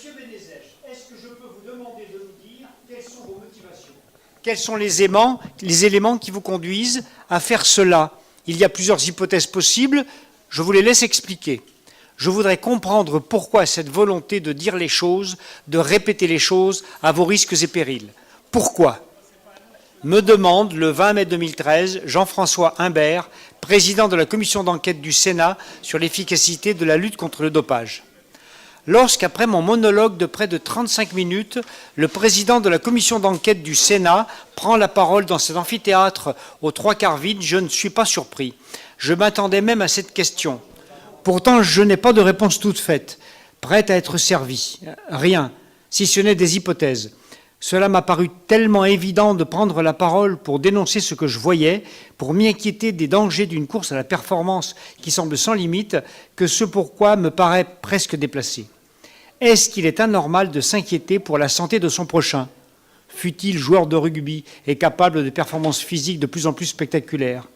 Monsieur Benezech, est-ce que je peux vous demander de nous dire quelles sont vos motivations? Quels sont les éléments qui vous conduisent à faire cela? Il y a plusieurs hypothèses possibles, je vous les laisse expliquer. Je voudrais comprendre pourquoi cette volonté de dire les choses, de répéter les choses à vos risques et périls. Pourquoi? Me demande le 20 mai 2013 Jean-François Imbert, président de la commission d'enquête du Sénat sur l'efficacité de la lutte contre le dopage. Lorsqu'après mon monologue de près de 35 minutes, le président de la commission d'enquête du Sénat prend la parole dans cet amphithéâtre aux trois quarts vide, je ne suis pas surpris. Je m'attendais même à cette question. Pourtant, je n'ai pas de réponse toute faite, prête à être servie. Rien, si ce n'est des hypothèses. Cela m'a paru tellement évident de prendre la parole pour dénoncer ce que je voyais, pour m'inquiéter des dangers d'une course à la performance qui semble sans limite, que ce pourquoi me paraît presque déplacé. Est-ce qu'il est anormal de s'inquiéter pour la santé de son prochain, fût-il joueur de rugby et capable de performances physiques de plus en plus spectaculaires?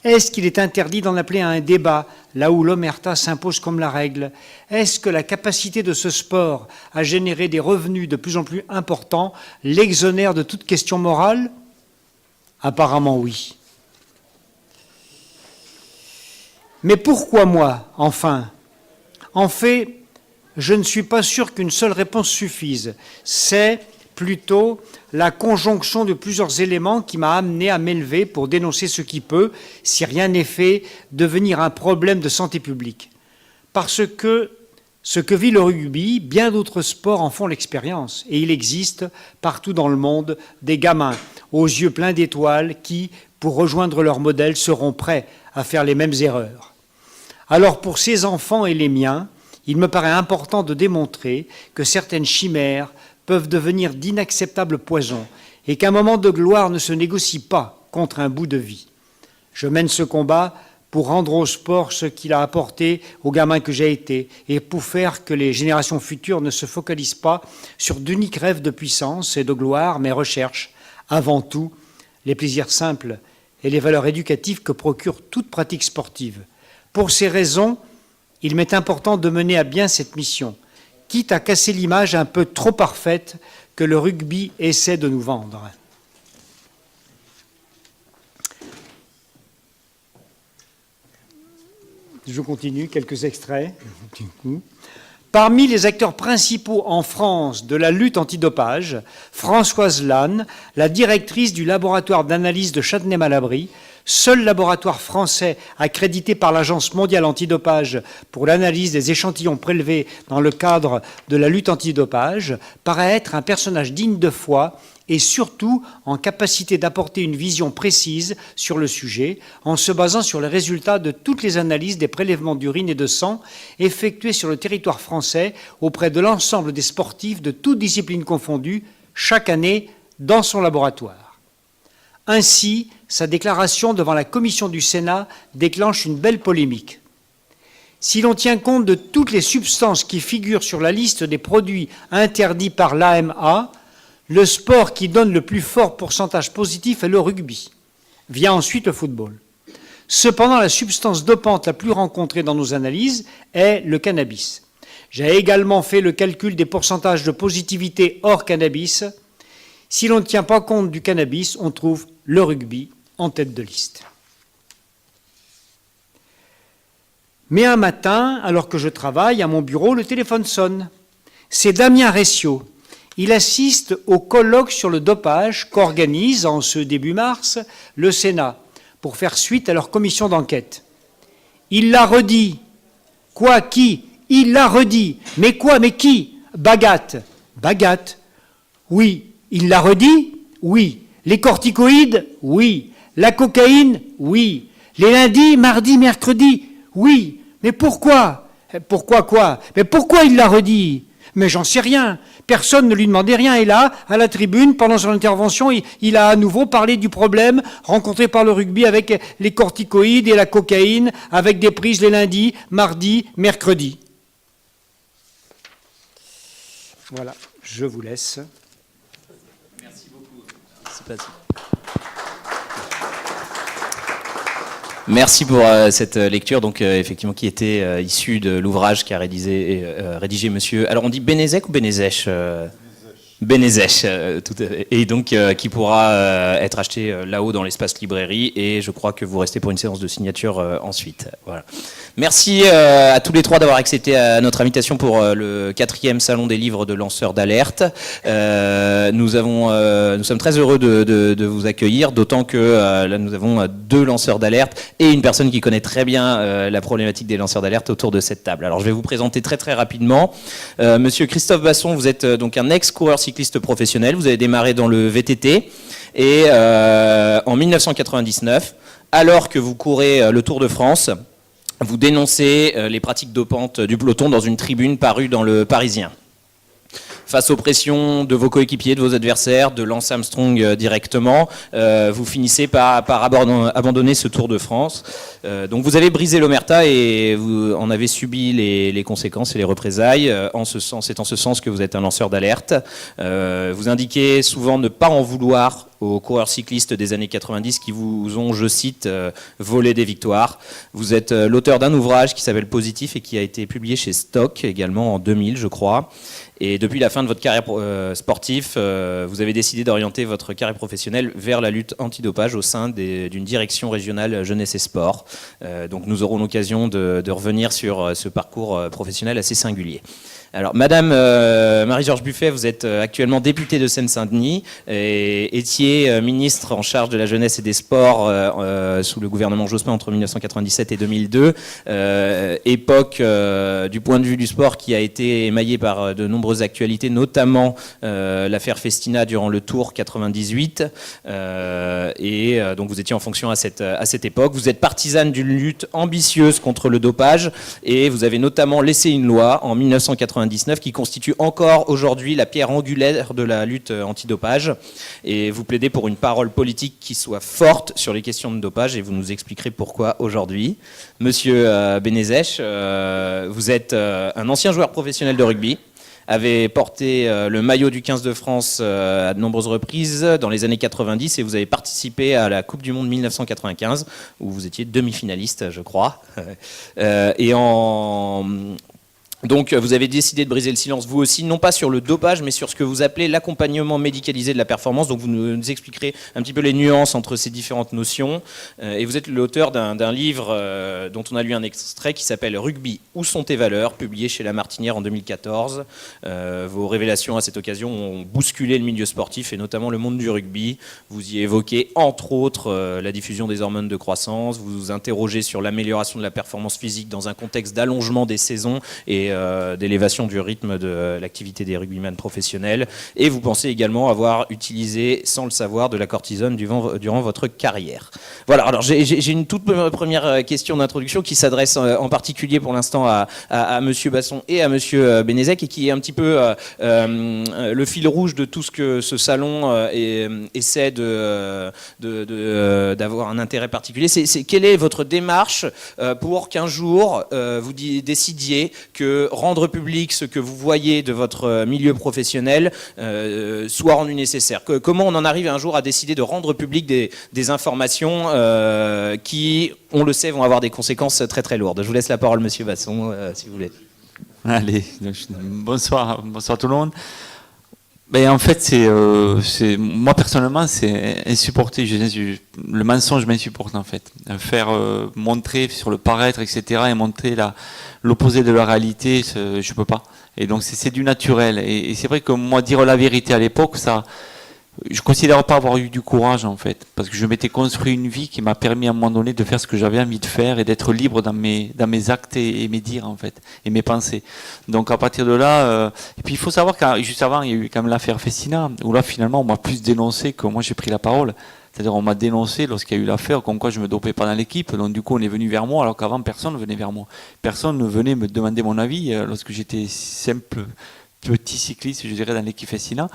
Est-ce qu'il est interdit d'en appeler à un débat, là où l'omerta s'impose comme la règle? Est-ce que la capacité de ce sport à générer des revenus de plus en plus importants l'exonère de toute question morale? Apparemment oui. Mais pourquoi moi, enfin? En fait, je ne suis pas sûr qu'une seule réponse suffise. C'est plutôt la conjonction de plusieurs éléments qui m'a amené à m'élever pour dénoncer ce qui peut, si rien n'est fait, devenir un problème de santé publique. Parce que ce que vit le rugby, bien d'autres sports en font l'expérience. Et il existe partout dans le monde des gamins aux yeux pleins d'étoiles qui, pour rejoindre leur modèle, seront prêts à faire les mêmes erreurs. Alors pour ces enfants et les miens, il me paraît important de démontrer que certaines chimères peuvent devenir d'inacceptables poisons et qu'un moment de gloire ne se négocie pas contre un bout de vie. Je mène ce combat pour rendre au sport ce qu'il a apporté aux gamins que j'ai été et pour faire que les générations futures ne se focalisent pas sur d'uniques rêves de puissance et de gloire, mais recherchent avant tout les plaisirs simples et les valeurs éducatives que procure toute pratique sportive. Pour ces raisons, il m'est important de mener à bien cette mission, quitte à casser l'image un peu trop parfaite que le rugby essaie de nous vendre. Je continue, quelques extraits. Parmi les acteurs principaux en France de la lutte antidopage, Françoise Lannes, la directrice du laboratoire d'analyse de Châtenay-Malabry, seul laboratoire français accrédité par l'Agence mondiale antidopage pour l'analyse des échantillons prélevés dans le cadre de la lutte antidopage, paraît être un personnage digne de foi et surtout en capacité d'apporter une vision précise sur le sujet en se basant sur les résultats de toutes les analyses des prélèvements d'urine et de sang effectués sur le territoire français auprès de l'ensemble des sportifs de toutes disciplines confondues chaque année dans son laboratoire. Ainsi, sa déclaration devant la commission du Sénat déclenche une belle polémique. Si l'on tient compte de toutes les substances qui figurent sur la liste des produits interdits par l'AMA, le sport qui donne le plus fort pourcentage positif est le rugby. Vient ensuite le football. Cependant, la substance dopante la plus rencontrée dans nos analyses est le cannabis. J'ai également fait le calcul des pourcentages de positivité hors cannabis. Si l'on ne tient pas compte du cannabis, on trouve le rugby en tête de liste. Mais un matin, alors que je travaille à mon bureau, le téléphone sonne. C'est Damien Ressiaud. Il assiste au colloque sur le dopage qu'organise en ce début mars le Sénat pour faire suite à leur commission d'enquête. Il l'a redit. Quoi, qui? Il l'a redit. Mais quoi, mais qui? Bagat. Bagat. Oui. Il l'a redit? Oui. Les corticoïdes? Oui. La cocaïne? Oui. Les lundis, mardis, mercredis? Oui. Mais pourquoi? Pourquoi quoi? Mais pourquoi il l'a redit? Mais j'en sais rien. Personne ne lui demandait rien. Et là, à la tribune, pendant son intervention, il a à nouveau parlé du problème rencontré par le rugby avec les corticoïdes et la cocaïne, avec des prises les lundis, mardis, mercredis. Voilà, je vous laisse. Merci beaucoup. C'est passé. Merci pour cette lecture, donc effectivement qui était issue de l'ouvrage qu'a rédigé monsieur. Alors on dit Bénézek ou Bénézèche Bénézèche, et donc qui pourra être acheté là-haut dans l'espace librairie, et je crois que vous restez pour une séance de signature ensuite. Voilà. Merci à tous les trois d'avoir accepté notre invitation pour le 4e salon des livres de lanceurs d'alerte. Nous sommes très heureux de vous accueillir, d'autant que là nous avons 2 lanceurs d'alerte et une personne qui connaît très bien la problématique des lanceurs d'alerte autour de cette table. Alors je vais vous présenter très très rapidement. Monsieur Christophe Basson, vous êtes donc un ex-coureur cycliste professionnel. Vous avez démarré dans le VTT et en 1999, alors que vous courez le Tour de France, vous dénoncez les pratiques dopantes du peloton dans une tribune parue dans le Parisien. Face aux pressions de vos coéquipiers, de vos adversaires, de Lance Armstrong directement, vous finissez par abandonner ce Tour de France. Donc vous avez brisé l'omerta et vous en avez subi les conséquences et les représailles. C'est en ce sens que vous êtes un lanceur d'alerte. Vous indiquez souvent ne pas en vouloir aux coureurs cyclistes des années 90 qui vous ont, je cite, volé des victoires. Vous êtes l'auteur d'un ouvrage qui s'appelle Positif et qui a été publié chez Stock également en 2000, je crois. Et depuis la fin de votre carrière sportive, vous avez décidé d'orienter votre carrière professionnelle vers la lutte antidopage au sein d'une direction régionale jeunesse et sport. Donc nous aurons l'occasion de revenir sur ce parcours professionnel assez singulier. Alors, Madame Marie-Georges Buffet, vous êtes actuellement députée de Seine-Saint-Denis et étiez ministre en charge de la jeunesse et des sports sous le gouvernement Jospin entre 1997 et 2002. Époque, du point de vue du sport, qui a été émaillée par de nombreuses actualités, notamment l'affaire Festina durant le Tour 98. Donc, vous étiez en fonction à cette époque. Vous êtes partisane d'une lutte ambitieuse contre le dopage et vous avez notamment laissé une loi en 1999 qui constitue encore aujourd'hui la pierre angulaire de la lutte antidopage. Et vous plaidez pour une parole politique qui soit forte sur les questions de dopage et vous nous expliquerez pourquoi aujourd'hui. Monsieur Bénézèche, vous êtes un ancien joueur professionnel de rugby, avez porté le maillot du 15 de France à de nombreuses reprises dans les années 90 et vous avez participé à la Coupe du Monde 1995 où vous étiez demi-finaliste, je crois. Donc vous avez décidé de briser le silence, vous aussi, non pas sur le dopage, mais sur ce que vous appelez l'accompagnement médicalisé de la performance. Donc vous nous expliquerez un petit peu les nuances entre ces différentes notions. Et vous êtes l'auteur d'un livre dont on a lu un extrait qui s'appelle « Rugby, où sont tes valeurs ?», publié chez La Martinière en 2014. Vos révélations à cette occasion ont bousculé le milieu sportif et notamment le monde du rugby. Vous y évoquez entre autres la diffusion des hormones de croissance, vous vous interrogez sur l'amélioration de la performance physique dans un contexte d'allongement des saisons et d'élévation du rythme de l'activité des rugbyman professionnels. Et vous pensez également avoir utilisé, sans le savoir, de la cortisone durant votre carrière. Voilà, alors j'ai une toute première question d'introduction qui s'adresse en particulier pour l'instant à Monsieur Basson et à Monsieur Bénézek et qui est un petit peu le fil rouge de tout ce que ce salon essaie d'avoir un intérêt particulier. Quelle est votre démarche pour qu'un jour vous décidiez que rendre public ce que vous voyez de votre milieu professionnel soit rendu nécessaire. Comment on en arrive un jour à décider de rendre public des informations qui, on le sait, vont avoir des conséquences très très lourdes. Je vous laisse la parole, Monsieur Basson, si vous voulez. Allez, bonsoir tout le monde. Ben, en fait, moi personnellement, c'est insupporté. Le mensonge m'insupporte en fait. Faire montrer sur le paraître, etc., et montrer l'opposé de la réalité, je peux pas. Et donc c'est du naturel. Et c'est vrai que moi, dire la vérité à l'époque, je considère pas avoir eu du courage en fait, parce que je m'étais construit une vie qui m'a permis à un moment donné de faire ce que j'avais envie de faire et d'être libre dans mes actes et mes dires en fait, et mes pensées. Donc à partir de là, et puis il faut savoir que juste avant il y a eu quand même l'affaire Festina, où là finalement on m'a plus dénoncé que moi j'ai pris la parole. C'est-à-dire on m'a dénoncé lorsqu'il y a eu l'affaire, comme quoi je me dopais pas dans l'équipe, donc du coup on est venu vers moi, alors qu'avant personne ne venait vers moi. Personne ne venait me demander mon avis lorsque j'étais simple petit cycliste, je dirais, dans l'équipe Festina.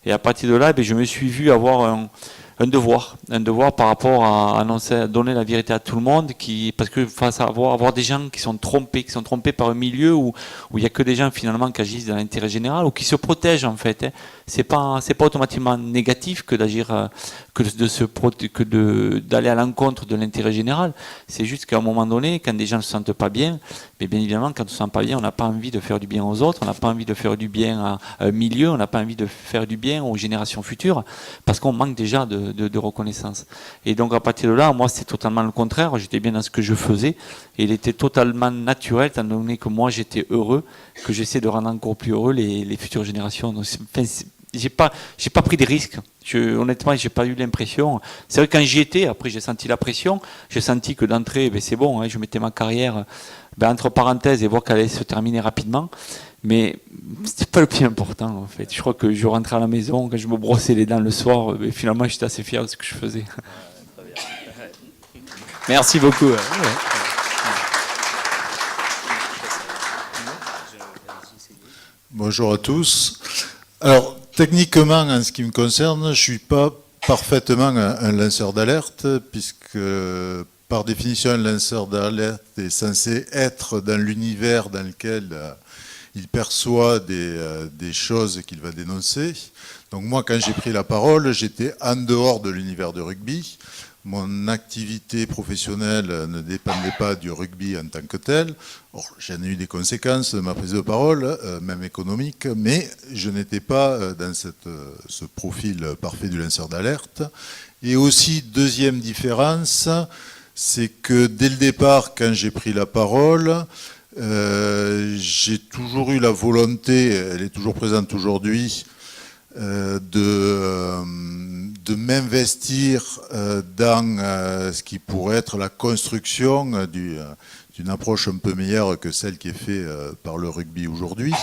Et à partir de là, je me suis vu avoir un devoir par rapport à annoncer, à donner la vérité à tout le monde, parce que face à avoir des gens qui sont trompés par un milieu où il y a que des gens finalement qui agissent dans l'intérêt général ou qui se protègent en fait. Hein. C'est pas automatiquement négatif que d'agir, d'aller à l'encontre de l'intérêt général. C'est juste qu'à un moment donné, quand des gens ne se sentent pas bien, mais bien évidemment, quand on ne se sent pas bien, on n'a pas envie de faire du bien aux autres, on n'a pas envie de faire du bien à un milieu, on n'a pas envie de faire du bien aux générations futures, parce qu'on manque déjà de reconnaissance. Et donc à partir de là, moi c'était totalement le contraire, j'étais bien dans ce que je faisais, et il était totalement naturel, étant donné que moi j'étais heureux, que j'essaie de rendre encore plus heureux les futures générations. Donc, j'ai pas pris des risques. Honnêtement, j'ai pas eu l'impression. C'est vrai que quand j'y étais, après j'ai senti la pression, j'ai senti que d'entrée, je mettais ma carrière entre parenthèses et voir qu'elle allait se terminer rapidement. Mais c'était pas le plus important en fait. Je crois que je rentrais à la maison, quand je me brossais les dents le soir, finalement j'étais assez fier de ce que je faisais. Merci beaucoup. Bonjour à tous. Alors, techniquement, en ce qui me concerne, je ne suis pas parfaitement un lanceur d'alerte, puisque par définition, un lanceur d'alerte est censé être dans l'univers dans lequel il perçoit des choses qu'il va dénoncer. Donc moi, quand j'ai pris la parole, j'étais en dehors de l'univers de rugby. Mon activité professionnelle ne dépendait pas du rugby en tant que tel. J'en ai eu des conséquences de ma prise de parole, même économique, mais je n'étais pas dans ce profil parfait du lanceur d'alerte. Et aussi, deuxième différence, c'est que dès le départ, quand j'ai pris la parole, j'ai toujours eu la volonté, elle est toujours présente aujourd'hui, de m'investir dans ce qui pourrait être la construction d'une approche un peu meilleure que celle qui est faite par le rugby aujourd'hui.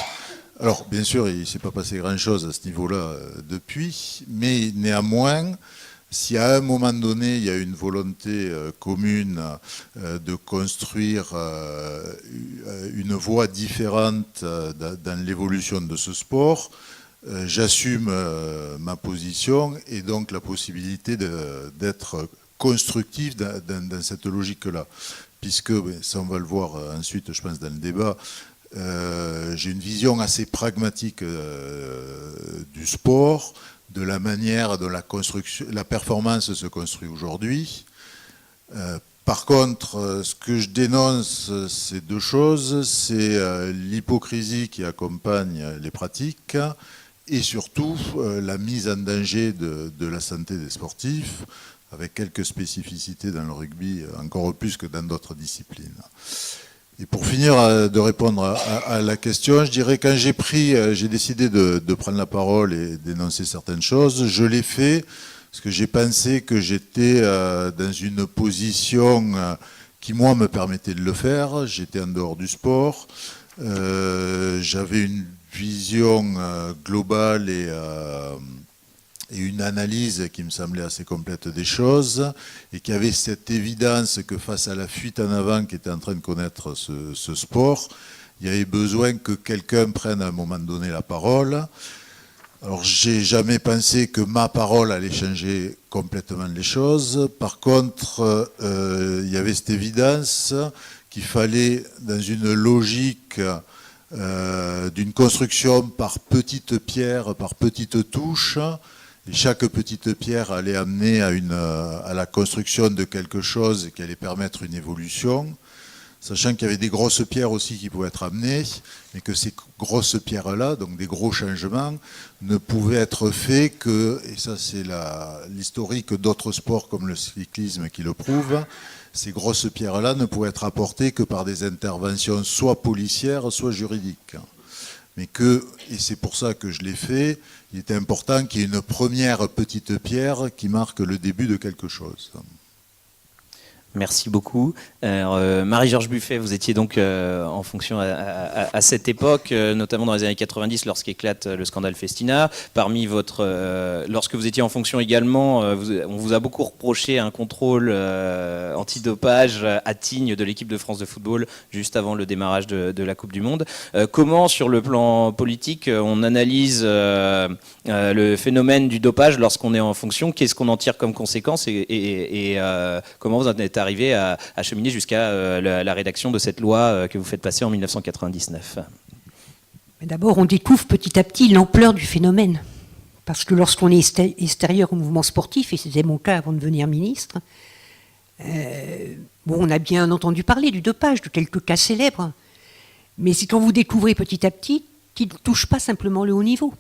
Alors, bien sûr, il ne s'est pas passé grand-chose à ce niveau-là depuis, mais néanmoins, si à un moment donné, il y a une volonté commune de construire une voie différente dans l'évolution de ce sport, j'assume ma position et donc la possibilité d'être constructif dans cette logique-là. Puisque, ça on va le voir ensuite, je pense, dans le débat, j'ai une vision assez pragmatique du sport, de la manière dont la performance se construit aujourd'hui. Par contre, ce que je dénonce, c'est deux choses. C'est l'hypocrisie qui accompagne les pratiques et surtout la mise en danger de la santé des sportifs, avec quelques spécificités dans le rugby, encore plus que dans d'autres disciplines. Et pour finir de répondre à la question, je dirais quand j'ai décidé de prendre la parole et d'énoncer certaines choses, je l'ai fait parce que j'ai pensé que j'étais dans une position qui, moi, me permettait de le faire. J'étais en dehors du sport. J'avais une vision globale et une analyse qui me semblait assez complète des choses et qui avait cette évidence que face à la fuite en avant qui était en train de connaître ce sport, il y avait besoin que quelqu'un prenne à un moment donné la parole. Alors j'ai jamais pensé que ma parole allait changer complètement les choses. Par contre, il y avait cette évidence qu'il fallait, dans une logique d'une construction par petites pierres, par petites touches, et chaque petite pierre allait amener à la construction de quelque chose qui allait permettre une évolution, sachant qu'il y avait des grosses pierres aussi qui pouvaient être amenées, mais que ces grosses pierres-là, donc des gros changements, ne pouvaient être faits que, et ça c'est l'historique d'autres sports comme le cyclisme qui le prouve, ces grosses pierres-là ne pouvaient être apportées que par des interventions soit policières, soit juridiques. Mais et c'est pour ça que je l'ai fait, il était important qu'il y ait une première petite pierre qui marque le début de quelque chose. Merci beaucoup. Marie-Georges Buffet, vous étiez donc en fonction à cette époque, notamment dans les années 90, lorsqu'éclate le scandale Festina. Lorsque vous étiez en fonction également, on vous a beaucoup reproché un contrôle antidopage à Tignes de l'équipe de France de football juste avant le démarrage de la Coupe du Monde. Comment, sur le plan politique, on analyse le phénomène du dopage lorsqu'on est en fonction? Qu'est-ce qu'on en tire comme conséquence et comment vous en êtes arrivé à cheminer jusqu'à la rédaction de cette loi que vous faites passer en 1999? D'abord, on découvre petit à petit l'ampleur du phénomène. Parce que lorsqu'on est extérieur au mouvement sportif, et c'était mon cas avant de devenir ministre, on a bien entendu parler du dopage, de quelques cas célèbres. Mais c'est quand vous découvrez petit à petit qu'il ne touche pas simplement le haut niveau,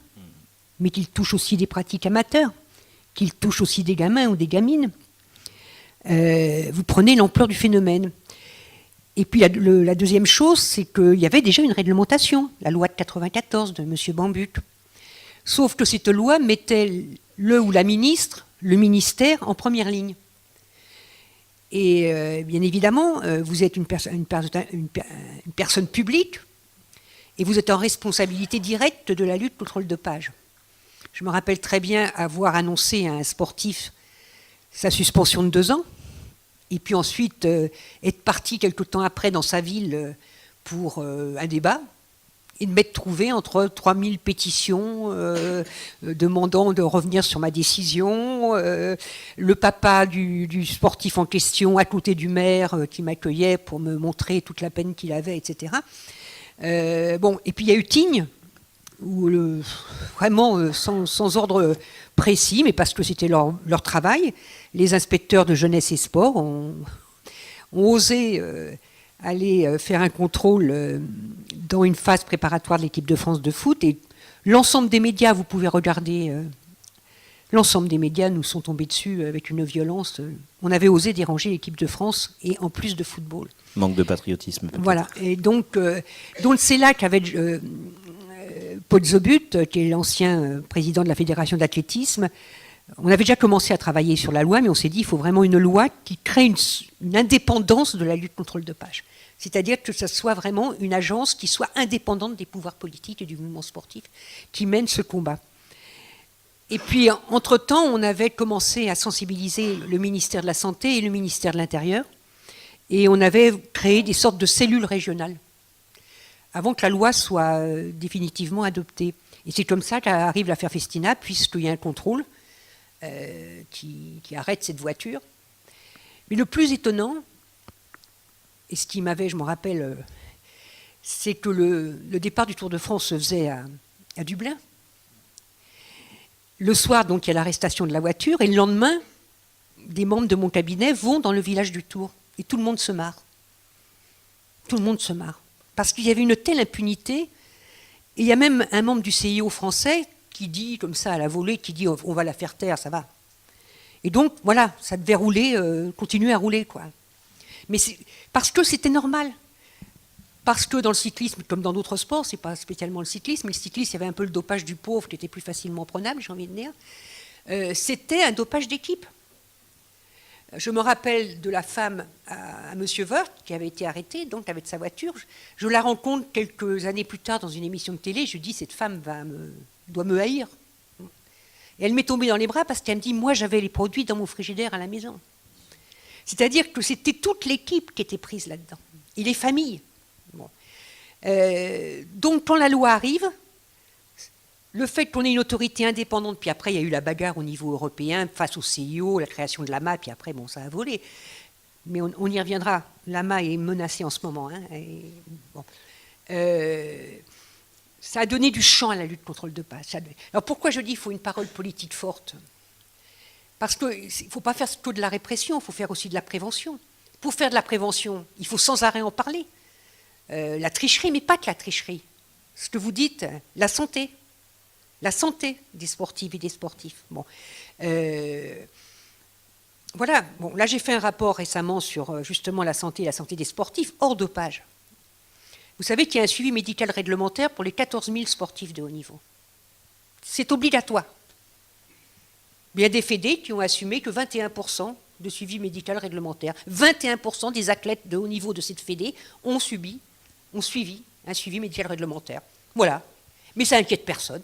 mais qu'il touche aussi des pratiques amateurs, qu'il touche aussi des gamins ou des gamines. Vous prenez l'ampleur du phénomène. Et puis la deuxième chose, c'est qu'il y avait déjà une réglementation, la loi de 94 de M. Bambuc. Sauf que cette loi mettait le ou la ministre, le ministère, en première ligne. Et bien évidemment, vous êtes une personne publique et vous êtes en responsabilité directe de la lutte contre le dopage. Je me rappelle très bien avoir annoncé à un sportif sa suspension de 2 ans, et puis ensuite être parti quelque temps après dans sa ville pour un débat, et de m'être trouvé entre 3000 pétitions demandant de revenir sur ma décision, le papa du sportif en question à côté du maire qui m'accueillait pour me montrer toute la peine qu'il avait, etc. Et puis il y a eu Tignes, où vraiment sans ordre précis, mais parce que c'était leur travail, les inspecteurs de jeunesse et sport ont osé aller faire un contrôle dans une phase préparatoire de l'équipe de France de foot, et l'ensemble des médias, vous pouvez regarder, l'ensemble des médias nous sont tombés dessus avec une violence. On avait osé déranger l'équipe de France, et en plus de football. Manque de patriotisme. Peut-être. Voilà, et donc c'est là qu'avec Paul Zobut, qui est l'ancien président de la Fédération d'athlétisme, on avait déjà commencé à travailler sur la loi, mais on s'est dit qu'il faut vraiment une loi qui crée une indépendance de la lutte contre le dopage. C'est-à-dire que ce soit vraiment une agence qui soit indépendante des pouvoirs politiques et du mouvement sportif qui mène ce combat. Et puis, entre-temps, on avait commencé à sensibiliser le ministère de la Santé et le ministère de l'Intérieur, et on avait créé des sortes de cellules régionales avant que la loi soit définitivement adoptée. Et c'est comme ça qu'arrive l'affaire Festina, puisqu'il y a un contrôle qui arrête cette voiture. Mais le plus étonnant, et ce qui m'avait, je me rappelle, c'est que le départ du Tour de France se faisait à Dublin. Le soir, donc, il y a l'arrestation de la voiture, et le lendemain, des membres de mon cabinet vont dans le village du Tour. Et tout le monde se marre. Tout le monde se marre. Parce qu'il y avait une telle impunité. Et il y a même un membre du CIO français qui dit, comme ça à la volée, qui dit on va la faire taire, ça va. Et donc, voilà, ça devait rouler, continuer à rouler, quoi. Mais parce que c'était normal. Parce que dans le cyclisme, comme dans d'autres sports, c'est pas spécialement le cyclisme, mais le cyclisme, il y avait un peu le dopage du pauvre qui était plus facilement prenable, j'ai envie de dire. C'était un dopage d'équipe. Je me rappelle de la femme à M. Wörth, qui avait été arrêtée, donc avec sa voiture. Je la rencontre quelques années plus tard dans une émission de télé. Je dis, cette femme doit me haïr. Et elle m'est tombée dans les bras parce qu'elle me dit, moi j'avais les produits dans mon frigidaire à la maison. C'est-à-dire que c'était toute l'équipe qui était prise là-dedans, et les familles. Bon. Donc quand la loi arrive, le fait qu'on ait une autorité indépendante, puis après il y a eu la bagarre au niveau européen face au CIO, la création de l'AMA, puis après bon, ça a volé. Mais on y reviendra. L'AMA est menacée en ce moment. Ça a donné du champ à la lutte contre le dopage. Alors pourquoi je dis qu'il faut une parole politique forte ? Parce qu'il ne faut pas faire que de la répression, il faut faire aussi de la prévention. Pour faire de la prévention, il faut sans arrêt en parler. La tricherie, mais pas que la tricherie. Ce que vous dites, la santé des sportives et des sportifs. Bon. Voilà. Bon, là, j'ai fait un rapport récemment sur justement la santé des sportifs hors dopage. Vous savez qu'il y a un suivi médical réglementaire pour les 14 000 sportifs de haut niveau. C'est obligatoire. Il y a des fédés qui ont assumé que 21% de suivi médical réglementaire. 21% des athlètes de haut niveau de cette fédé ont suivi un suivi médical réglementaire. Voilà. Mais ça inquiète personne.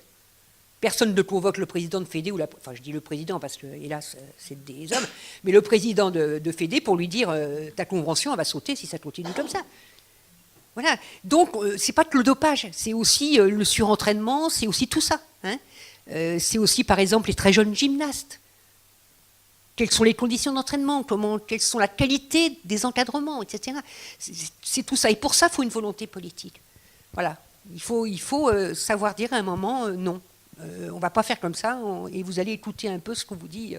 Personne ne convoque le président de fédé, enfin je dis le président parce que, hélas, c'est des hommes, mais le président de fédé pour lui dire ta convention, elle va sauter si ça continue comme ça. Voilà. Donc, c'est pas que le dopage, c'est aussi le surentraînement, c'est aussi tout ça. Hein. C'est aussi, par exemple, les très jeunes gymnastes. Quelles sont les conditions d'entraînement, quelle sont la qualité des encadrements, etc. C'est tout ça. Et pour ça, il faut une volonté politique. Voilà. Il faut savoir dire à un moment non. On ne va pas faire comme ça, et vous allez écouter un peu ce qu'on vous dit.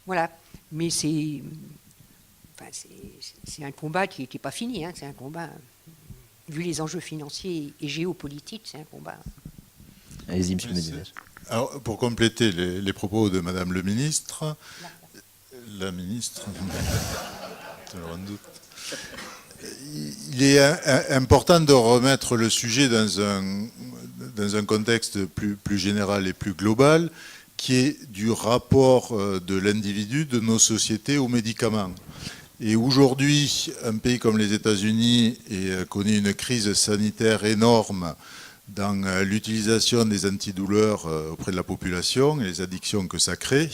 Voilà. Mais c'est un combat qui n'est pas fini. Hein. C'est un combat, vu les enjeux financiers et géopolitiques, c'est un combat. Allez-y, monsieur Bénézet. Alors, pour compléter les propos de Madame le ministre, la ministre, il est important de remettre le sujet dans un contexte plus général et plus global, qui est du rapport de l'individu, de nos sociétés aux médicaments. Et aujourd'hui, un pays comme les États-Unis connaît une crise sanitaire énorme dans l'utilisation des antidouleurs auprès de la population et les addictions que ça crée,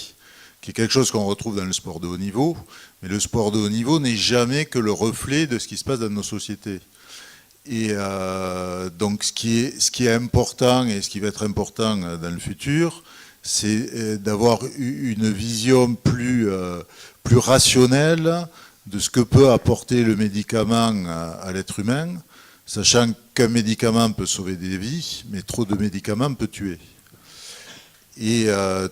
qui est quelque chose qu'on retrouve dans le sport de haut niveau. Mais le sport de haut niveau n'est jamais que le reflet de ce qui se passe dans nos sociétés. Et donc ce qui est important et ce qui va être important dans le futur, c'est d'avoir une vision plus rationnelle de ce que peut apporter le médicament à l'être humain, sachant qu'un médicament peut sauver des vies, mais trop de médicaments peut tuer. Et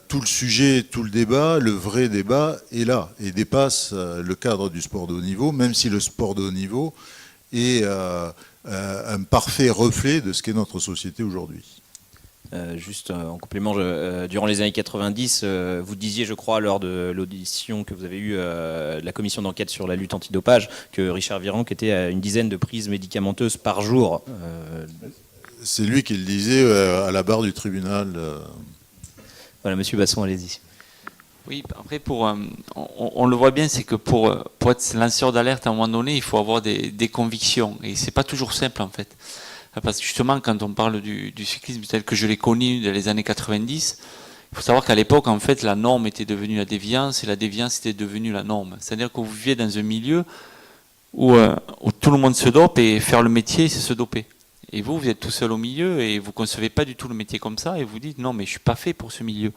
tout le sujet, tout le débat, le vrai débat est là et dépasse le cadre du sport de haut niveau, même si le sport de haut niveau est un parfait reflet de ce qu'est notre société aujourd'hui. Juste en complément, durant les années 90, vous disiez, je crois, lors de l'audition que vous avez eue de la commission d'enquête sur la lutte antidopage, que Richard Virenque était à une dizaine de prises médicamenteuses par jour. C'est lui qui le disait à la barre du tribunal. Voilà, monsieur Basson, allez-y. Oui, après, on le voit bien, c'est que pour être lanceur d'alerte, à un moment donné, il faut avoir des convictions. Et c'est pas toujours simple, en fait. Parce que justement, quand on parle du cyclisme tel que je l'ai connu dans les années 90, il faut savoir qu'à l'époque, en fait, la norme était devenue la déviance et la déviance était devenue la norme. C'est-à-dire que vous viviez dans un milieu où tout le monde se dope et faire le métier, c'est se doper. Et vous êtes tout seul au milieu et vous ne concevez pas du tout le métier comme ça et vous dites non, mais je ne suis pas fait pour ce milieu.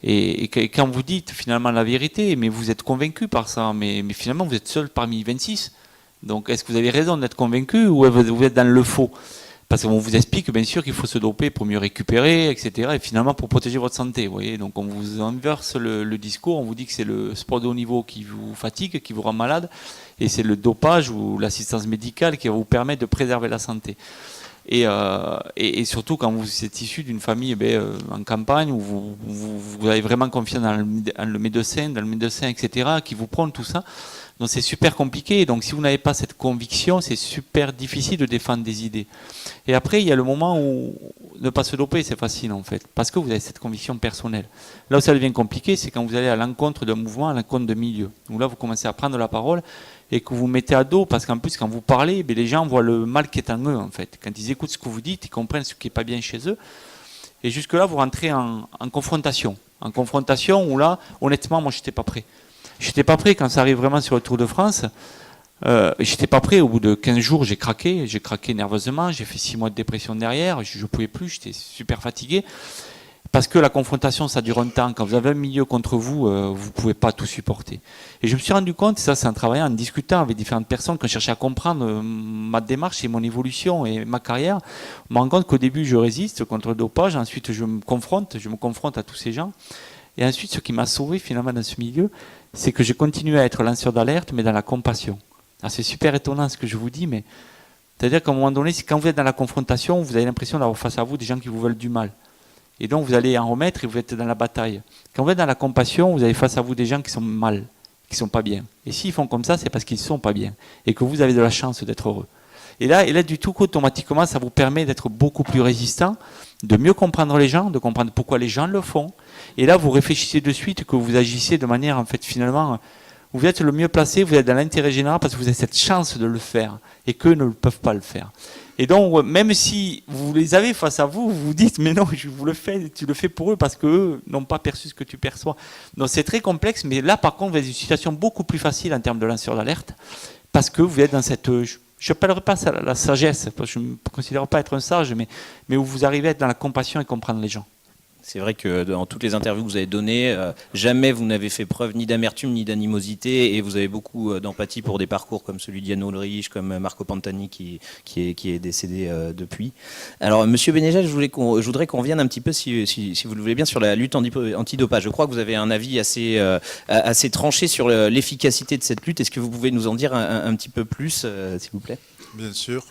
Et quand vous dites finalement la vérité, mais vous êtes convaincu par ça, mais finalement vous êtes seul parmi 26. Donc est-ce que vous avez raison d'être convaincu ou vous êtes dans le faux? Parce qu'on vous explique bien sûr qu'il faut se doper pour mieux récupérer, etc. Et finalement pour protéger votre santé. Vous voyez, donc on vous inverse le discours, on vous dit que c'est le sport de haut niveau qui vous fatigue, qui vous rend malade, et c'est le dopage ou l'assistance médicale qui va vous permettre de préserver la santé. Et surtout quand vous êtes issu d'une famille en campagne où vous avez vraiment confiance dans le médecin, etc., qui vous prône tout ça. Donc c'est super compliqué. Donc si vous n'avez pas cette conviction, c'est super difficile de défendre des idées. Et après, il y a le moment où ne pas se doper, c'est facile en fait, parce que vous avez cette conviction personnelle. Là où ça devient compliqué, c'est quand vous allez à l'encontre d'un mouvement, à l'encontre d'un milieu. Où là, vous commencez à prendre la parole et que vous mettez à dos, parce qu'en plus, quand vous parlez, les gens voient le mal qui est en eux en fait. Quand ils écoutent ce que vous dites, ils comprennent ce qui n'est pas bien chez eux. Et jusque-là, vous rentrez en confrontation. En confrontation où là, honnêtement, moi, je n'étais pas prêt. Je n'étais pas prêt quand ça arrive vraiment sur le Tour de France. J'étais pas prêt. Au bout de 15 jours, j'ai craqué nerveusement. J'ai fait 6 mois de dépression derrière. Je ne pouvais plus. J'étais super fatigué. Parce que la confrontation, ça dure un temps. Quand vous avez un milieu contre vous, vous ne pouvez pas tout supporter. Et je me suis rendu compte, ça c'est en travaillant, en discutant avec différentes personnes, quand je cherchais à comprendre ma démarche et mon évolution et ma carrière, je me rends compte qu'au début, je résiste contre le dopage. Ensuite, je me confronte à tous ces gens. Et ensuite, ce qui m'a sauvé finalement dans ce milieu, c'est que j'ai continué à être lanceur d'alerte, mais dans la compassion. Alors, c'est super étonnant ce que je vous dis, mais c'est-à-dire qu'à un moment donné, quand vous êtes dans la confrontation, vous avez l'impression d'avoir face à vous des gens qui vous veulent du mal. Et donc, vous allez en remettre et vous êtes dans la bataille. Quand vous êtes dans la compassion, vous avez face à vous des gens qui sont mal, qui sont pas bien. Et s'ils font comme ça, c'est parce qu'ils sont pas bien. Et que vous avez de la chance d'être heureux. Et là, du tout, automatiquement, ça vous permet d'être beaucoup plus résistant, de mieux comprendre les gens, de comprendre pourquoi les gens le font. Et là, vous réfléchissez de suite que vous agissez de manière, en fait, finalement, vous êtes le mieux placé, vous êtes dans l'intérêt général parce que vous avez cette chance de le faire et qu'eux ne peuvent pas le faire. Et donc, même si vous les avez face à vous, vous vous dites, mais non, je vous le fais, tu le fais pour eux parce qu'eux n'ont pas perçu ce que tu perçois. Donc c'est très complexe, mais là, par contre, vous avez une situation beaucoup plus facile en termes de lanceur d'alerte parce que vous êtes dans cette... Je n'appellerai pas ça la sagesse, parce que je ne me considère pas être un sage, mais où vous arrivez à être dans la compassion et comprendre les gens. C'est vrai que dans toutes les interviews que vous avez données, jamais vous n'avez fait preuve ni d'amertume ni d'animosité, et vous avez beaucoup d'empathie pour des parcours comme celui d'Yann Ulrich, comme Marco Pantani qui est décédé depuis. Alors, Monsieur Bénézet, je voudrais qu'on revienne un petit peu, si vous le voulez bien, sur la lutte antidopage. Je crois que vous avez un avis assez tranché sur l'efficacité de cette lutte. Est-ce que vous pouvez nous en dire un petit peu plus, s'il vous plaît ? Bien sûr.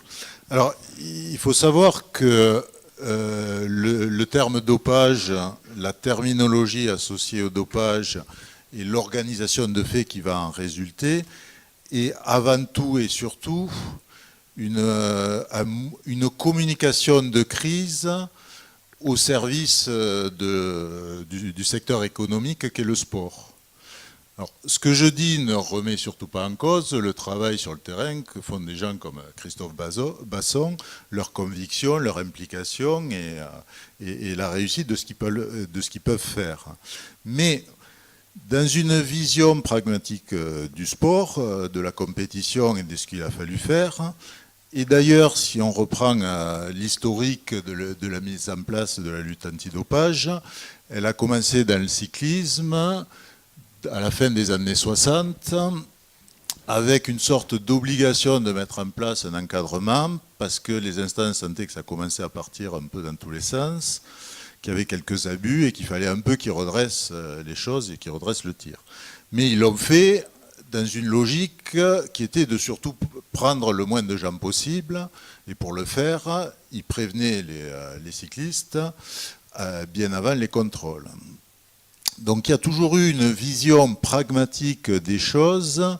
Alors, il faut savoir que le terme dopage, la terminologie associée au dopage et l'organisation de fait qui va en résulter est avant tout et surtout une communication de crise au service du secteur économique qu'est le sport. Alors, ce que je dis ne remet surtout pas en cause le travail sur le terrain que font des gens comme Christophe Basson, leur conviction, leur implication et la réussite de ce qu'ils peuvent faire. Mais dans une vision pragmatique du sport, de la compétition et de ce qu'il a fallu faire, et d'ailleurs, si on reprend l'historique de la mise en place de la lutte antidopage, elle a commencé dans le cyclisme, à la fin des années 60, avec une sorte d'obligation de mettre en place un encadrement, parce que les instances sentaient que ça commençait à partir un peu dans tous les sens, qu'il y avait quelques abus et qu'il fallait un peu qu'ils redressent les choses et qu'ils redressent le tir. Mais ils l'ont fait dans une logique qui était de surtout prendre le moins de gens possible, et pour le faire, ils prévenaient les cyclistes bien avant les contrôles. Donc il y a toujours eu une vision pragmatique des choses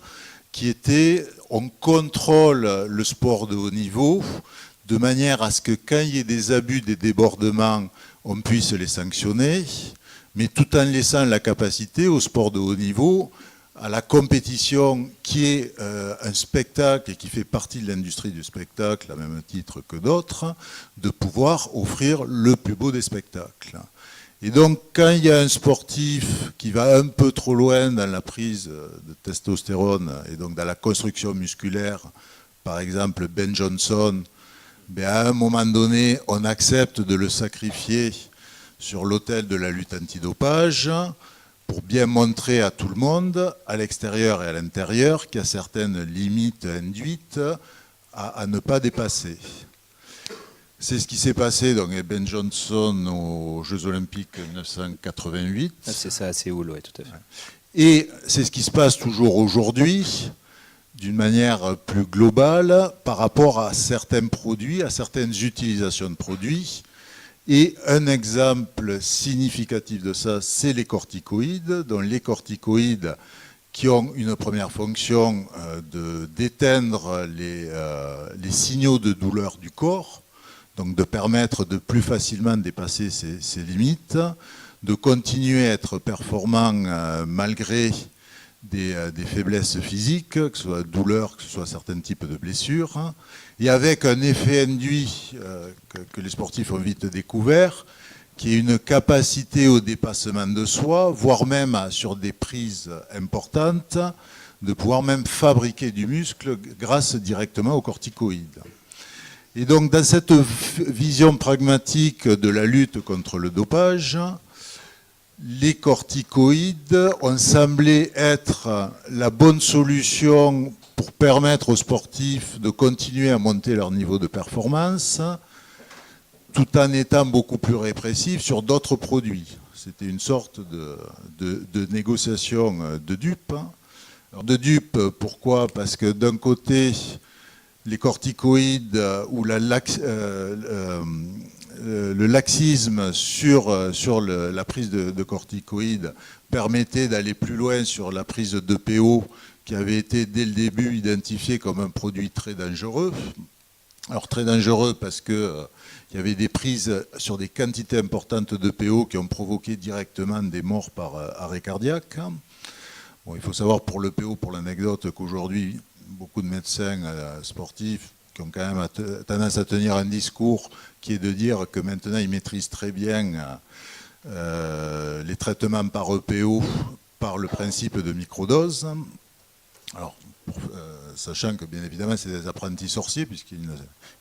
qui était on contrôle le sport de haut niveau de manière à ce que quand il y ait des abus, des débordements, on puisse les sanctionner, mais tout en laissant la capacité au sport de haut niveau, à la compétition qui est un spectacle et qui fait partie de l'industrie du spectacle, à même titre que d'autres, de pouvoir offrir le plus beau des spectacles. Et donc, quand il y a un sportif qui va un peu trop loin dans la prise de testostérone et donc dans la construction musculaire, par exemple Ben Johnson, ben à un moment donné, on accepte de le sacrifier sur l'autel de la lutte antidopage pour bien montrer à tout le monde, à l'extérieur et à l'intérieur, qu'il y a certaines limites induites à ne pas dépasser. C'est ce qui s'est passé donc avec Ben Johnson aux Jeux Olympiques 1988. Ah, c'est ça, à Séoul, oui, tout à fait. Et c'est ce qui se passe toujours aujourd'hui, d'une manière plus globale, par rapport à certains produits, à certaines utilisations de produits. Et un exemple significatif de ça, c'est les corticoïdes. Donc les corticoïdes qui ont une première fonction d'éteindre les signaux de douleur du corps, donc de permettre de plus facilement dépasser ces limites, de continuer à être performant malgré des faiblesses physiques, que ce soit douleur, que ce soit certains types de blessures, et avec un effet induit que les sportifs ont vite découvert, qui est une capacité au dépassement de soi, voire même sur des prises importantes, de pouvoir même fabriquer du muscle grâce directement aux corticoïdes. Et donc, dans cette vision pragmatique de la lutte contre le dopage, les corticoïdes ont semblé être la bonne solution pour permettre aux sportifs de continuer à monter leur niveau de performance, tout en étant beaucoup plus répressifs sur d'autres produits. C'était une sorte de négociation de dupes. Alors, de dupes, pourquoi ? Parce que d'un côté, les corticoïdes ou le laxisme sur la prise de corticoïdes permettait d'aller plus loin sur la prise d'EPO qui avait été dès le début identifié comme un produit très dangereux. Alors très dangereux parce qu'il y avait des prises sur des quantités importantes d'EPO qui ont provoqué directement des morts par arrêt cardiaque. Bon, il faut savoir pour le PO, pour l'anecdote, qu'aujourd'hui, beaucoup de médecins sportifs qui ont quand même tendance à tenir un discours qui est de dire que maintenant ils maîtrisent très bien les traitements par EPO par le principe de microdose. Alors, sachant que bien évidemment c'est des apprentis sorciers puisqu'ils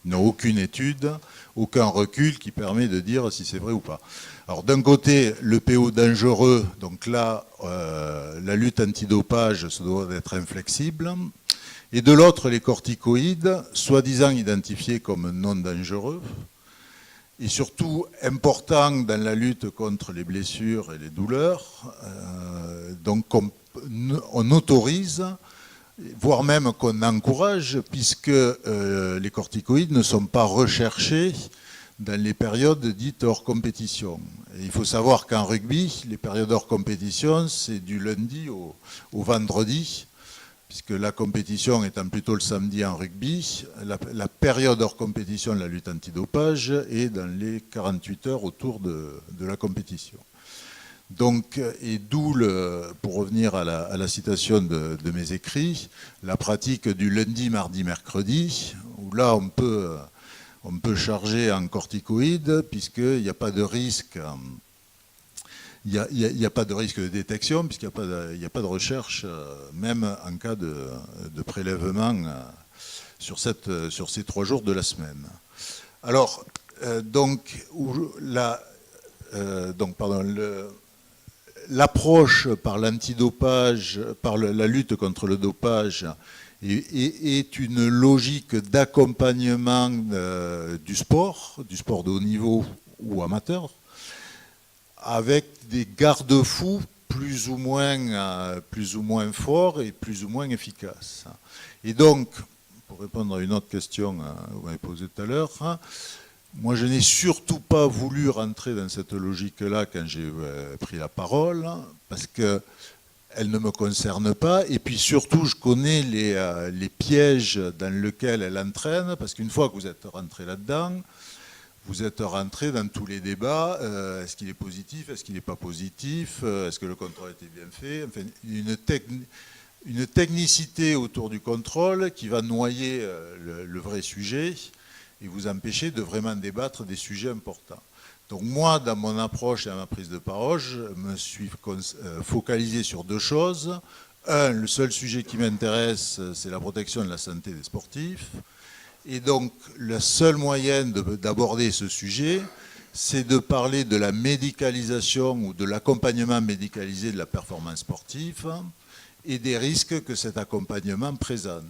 n'ont aucune étude, aucun recul qui permet de dire si c'est vrai ou pas. Alors d'un côté, le PO dangereux, donc là, la lutte antidopage se doit d'être inflexible. Et de l'autre, les corticoïdes, soi-disant identifiés comme non dangereux, et surtout importants dans la lutte contre les blessures et les douleurs. Donc on autorise, voire même qu'on encourage, puisque les corticoïdes ne sont pas recherchés dans les périodes dites hors compétition. Et il faut savoir qu'en rugby, les périodes hors compétition, c'est du lundi au vendredi, puisque la compétition étant plutôt le samedi en rugby, la période hors compétition de la lutte antidopage est dans les 48 heures autour de la compétition. Donc, et d'où, pour revenir à la citation de mes écrits, la pratique du lundi, mardi, mercredi, où là on peut charger en corticoïdes, puisqu'il n'y a pas de risque. Il n'y a pas de risque de détection puisqu'il n'y a pas de recherche, même en cas de prélèvement sur ces 3 jours de la semaine. Alors, l'approche par l'antidopage, par la lutte contre le dopage, est une logique d'accompagnement du sport de haut niveau ou amateur, avec des garde-fous plus ou moins forts et plus ou moins efficaces. Et donc, pour répondre à une autre question que vous m'avez posée tout à l'heure, moi je n'ai surtout pas voulu rentrer dans cette logique-là quand j'ai pris la parole, parce qu'elle ne me concerne pas, et puis surtout je connais les pièges dans lesquels elle entraîne, parce qu'une fois que vous êtes rentré là-dedans, vous êtes rentré dans tous les débats, est-ce qu'il est positif, est-ce qu'il n'est pas positif, est-ce que le contrôle était bien fait, enfin, une technicité autour du contrôle qui va noyer le vrai sujet et vous empêcher de vraiment débattre des sujets importants. Donc moi, dans mon approche et à ma prise de parole, je me suis focalisé sur 2 choses. Le seul sujet qui m'intéresse, c'est la protection de la santé des sportifs. Et donc, le seul moyen d'aborder ce sujet, c'est de parler de la médicalisation ou de l'accompagnement médicalisé de la performance sportive et des risques que cet accompagnement présente.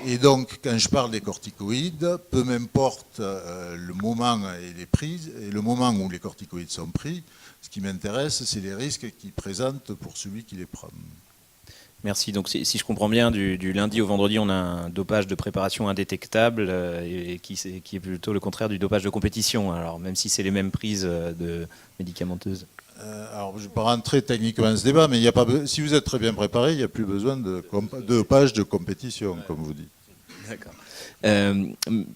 Et donc, quand je parle des corticoïdes, peu m'importe le moment et les prises, et le moment où les corticoïdes sont pris, ce qui m'intéresse, c'est les risques qu'ils présentent pour celui qui les prend. Merci. Donc, si je comprends bien, du lundi au vendredi, on a un dopage de préparation indétectable et qui est plutôt le contraire du dopage de compétition. Alors, même si c'est les mêmes prises de médicamenteuses. Alors, je ne vais pas rentrer techniquement dans ce débat, mais si vous êtes très bien préparé, il n'y a plus besoin de dopage de compétition, comme vous dites. D'accord.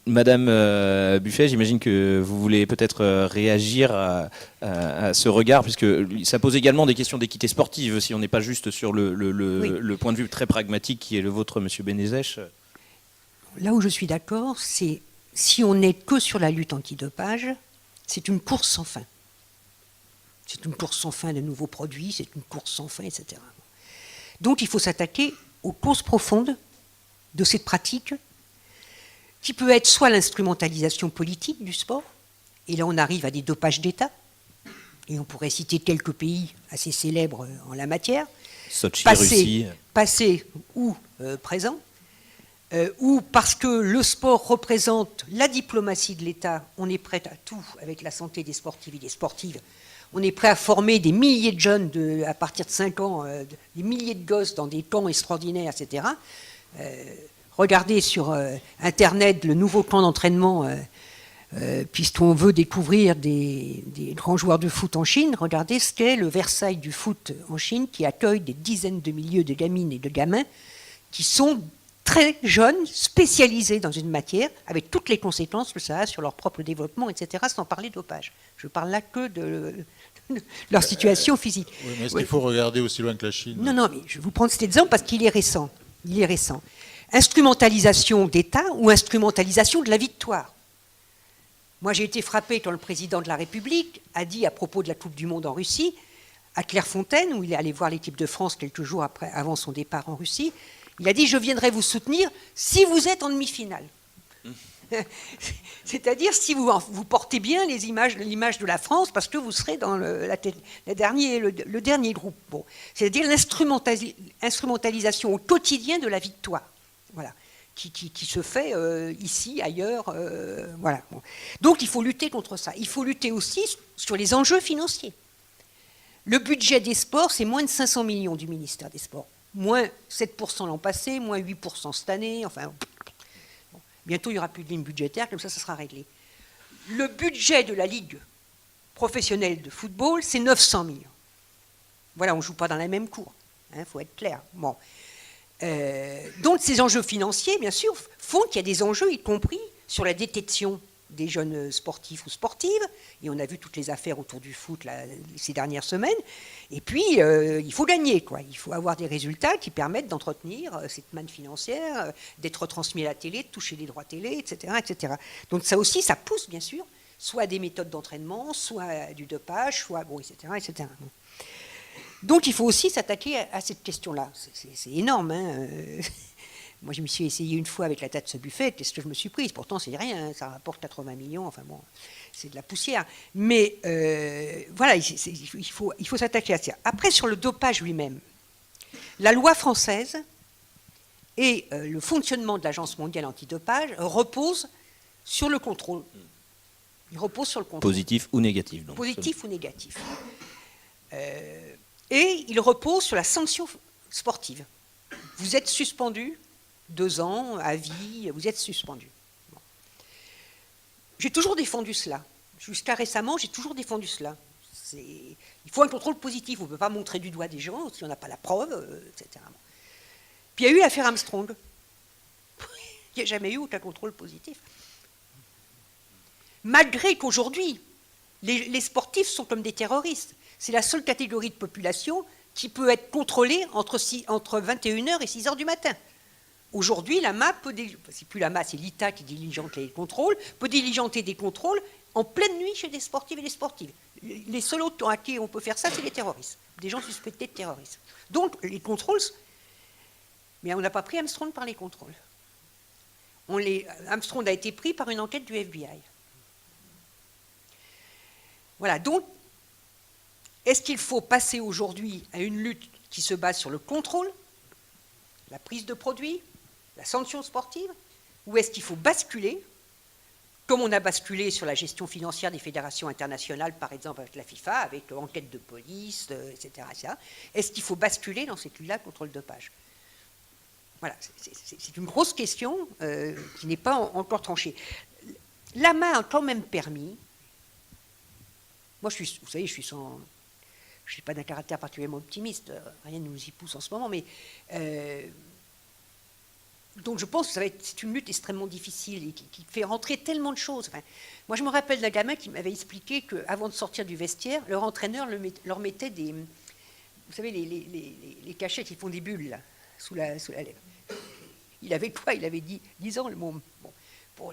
Madame Buffet, j'imagine que vous voulez peut-être réagir à ce regard, puisque ça pose également des questions d'équité sportive, si on n'est pas juste sur le point de vue très pragmatique qui est le vôtre, Monsieur Benezech. Là où je suis d'accord, c'est si on n'est que sur la lutte antidopage, c'est une course sans fin. C'est une course sans fin de nouveaux produits, c'est une course sans fin, etc. Donc il faut s'attaquer aux causes profondes de cette pratique, qui peut être soit l'instrumentalisation politique du sport, et là on arrive à des dopages d'État, et on pourrait citer quelques pays assez célèbres en la matière, Sochi, Russie. Passé ou présent, ou parce que le sport représente la diplomatie de l'État, on est prêt à tout avec la santé des sportifs et des sportives. On est prêt à former des milliers de jeunes à partir de 5 ans, des milliers de gosses dans des camps extraordinaires, etc. Regardez sur Internet le nouveau camp d'entraînement, puisqu'on veut découvrir des grands joueurs de foot en Chine. Regardez ce qu'est le Versailles du foot en Chine, qui accueille des dizaines de milliers de gamines et de gamins qui sont très jeunes, spécialisés dans une matière, avec toutes les conséquences que ça a sur leur propre développement, etc., sans parler dopage. Je parle là que leur situation physique. Oui, mais est-ce Oui. qu'il faut regarder aussi loin que la Chine? Non, mais je vais vous prendre cet exemple parce qu'il est récent. Il est récent. Instrumentalisation d'État ou instrumentalisation de la victoire. Moi, j'ai été frappé quand le président de la République a dit à propos de la Coupe du Monde en Russie, à Clairefontaine, où il est allé voir l'équipe de France quelques jours avant son départ en Russie, il a dit « Je viendrai vous soutenir si vous êtes en demi-finale ». C'est-à-dire si vous portez bien l'image de la France parce que vous serez dans le dernier groupe. Bon. C'est-à-dire l'instrumentalisation au quotidien de la victoire. Voilà. Qui se fait ici, ailleurs. Voilà. Bon. Donc il faut lutter contre ça. Il faut lutter aussi sur les enjeux financiers. Le budget des sports, c'est moins de 500 millions du ministère des Sports. Moins 7% l'an passé, moins 8% cette année. Enfin, bon. Bientôt, il n'y aura plus de ligne budgétaire, comme ça sera réglé. Le budget de la Ligue professionnelle de football, c'est 900 millions. Voilà, on ne joue pas dans la même cour. Il faut être clair. Bon. Donc ces enjeux financiers, bien sûr, font qu'il y a des enjeux, y compris sur la détection des jeunes sportifs ou sportives, et on a vu toutes les affaires autour du foot ces dernières semaines, et puis il faut gagner, quoi. Il faut avoir des résultats qui permettent d'entretenir cette manne financière, d'être retransmis à la télé, de toucher les droits télé, etc., etc. Donc ça aussi, ça pousse, bien sûr, soit des méthodes d'entraînement, soit du dopage, soit, bon, etc., etc. Donc il faut aussi s'attaquer à cette question-là. C'est énorme, hein. Moi, je me suis essayé une fois avec la taxe Buffet, qu'est-ce que je me suis prise? Pourtant, c'est rien, hein, ça rapporte 80 millions, enfin bon, c'est de la poussière. Mais voilà, il faut s'attaquer à ça. Après, sur le dopage lui-même, la loi française et le fonctionnement de l'Agence mondiale antidopage reposent sur le contrôle. Il repose sur le contrôle. Positif ou négatif. Donc, Positif ou négatif. Et il repose sur la sanction sportive. Vous êtes suspendu 2 ans, à vie, vous êtes suspendu. Bon. J'ai toujours défendu cela. Jusqu'à récemment, j'ai toujours défendu cela. Il faut un contrôle positif. On ne peut pas montrer du doigt des gens si on n'a pas la preuve, etc. Puis il y a eu l'affaire Armstrong. Il n'y a jamais eu aucun contrôle positif. Malgré qu'aujourd'hui, les sportifs sont comme des terroristes. C'est la seule catégorie de population qui peut être contrôlée entre 21h et 6h du matin. Aujourd'hui, l'AMA c'est plus l'AMA, c'est l'ITA qui diligente les contrôles, peut diligenter des contrôles en pleine nuit chez des sportifs et des sportives. Les seuls autres à qui on peut faire ça, c'est les terroristes, des gens suspectés de terrorisme. Donc, les contrôles... Mais on n'a pas pris Armstrong par les contrôles. Armstrong a été pris par une enquête du FBI. Voilà, donc, est-ce qu'il faut passer aujourd'hui à une lutte qui se base sur le contrôle, la prise de produits, la sanction sportive, ou est-ce qu'il faut basculer, comme on a basculé sur la gestion financière des fédérations internationales, par exemple avec la FIFA, avec l'enquête de police, etc. Est-ce qu'il faut basculer dans cette lutte-là contre le dopage? Voilà, c'est une grosse question qui n'est pas encore tranchée. L'AMA a quand même permis, moi vous savez, je suis pas d'un caractère particulièrement optimiste, rien ne nous y pousse en ce moment, mais donc je pense que c'est une lutte extrêmement difficile et qui fait rentrer tellement de choses. Enfin, moi je me rappelle d'un gamin qui m'avait expliqué qu'avant de sortir du vestiaire, leur entraîneur leur mettait des, vous savez, les cachets qui font des bulles là, sous la lèvre. Il avait quoi? Il avait 10 ans, le môme. Bon,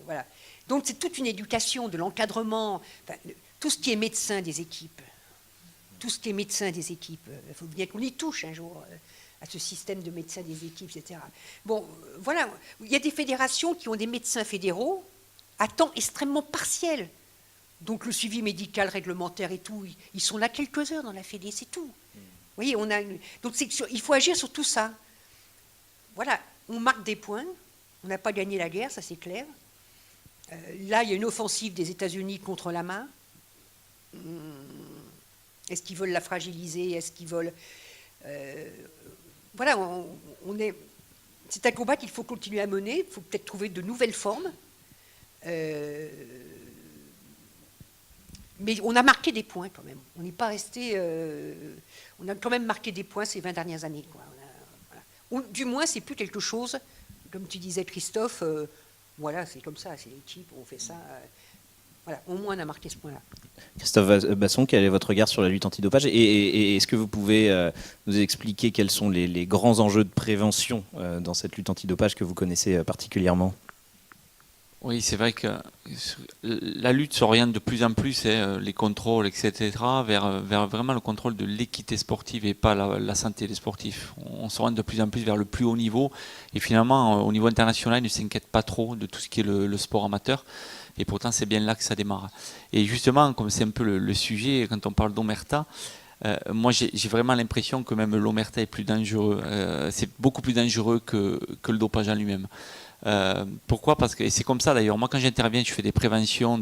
voilà. Donc c'est toute une éducation de l'encadrement, enfin, tout ce qui est médecin des équipes. Tout ce qui est médecin des équipes, il faut bien qu'on y touche un jour à ce système de médecins des équipes, etc. Bon, voilà, il y a des fédérations qui ont des médecins fédéraux à temps extrêmement partiel. Donc le suivi médical réglementaire et tout, ils sont là quelques heures dans la fédé, c'est tout. Vous voyez, donc il faut agir sur tout ça. Voilà, on marque des points, on n'a pas gagné la guerre, ça c'est clair. Là, il y a une offensive des États-Unis contre l'AMA. Est-ce qu'ils veulent la fragiliser? Est-ce qu'ils veulent... voilà, c'est un combat qu'il faut continuer à mener. Il faut peut-être trouver de nouvelles formes. Mais on a marqué des points quand même. On n'est pas resté... on a quand même marqué des points ces 20 dernières années, quoi. Ou, du moins, c'est plus quelque chose, comme tu disais, Christophe, voilà, c'est comme ça, c'est les types, on fait ça. Voilà, au moins on a marqué ce point-là. Christophe Basson, quel est votre regard sur la lutte antidopage et est-ce que vous pouvez nous expliquer quels sont les grands enjeux de prévention dans cette lutte antidopage que vous connaissez particulièrement ? Oui, c'est vrai que la lutte s'oriente de plus en plus, les contrôles, etc., vers vraiment le contrôle de l'équité sportive et pas la santé des sportifs. On s'oriente de plus en plus vers le plus haut niveau et finalement, au niveau international, ils ne s'inquiètent pas trop de tout ce qui est le sport amateur. Et pourtant, c'est bien là que ça démarre. Et justement, comme c'est un peu le sujet, quand on parle d'omerta, moi j'ai vraiment l'impression que même l'omerta est plus dangereux. C'est beaucoup plus dangereux que le dopage en lui-même. Pourquoi ? Parce que c'est comme ça d'ailleurs. Moi, quand j'interviens, je fais des préventions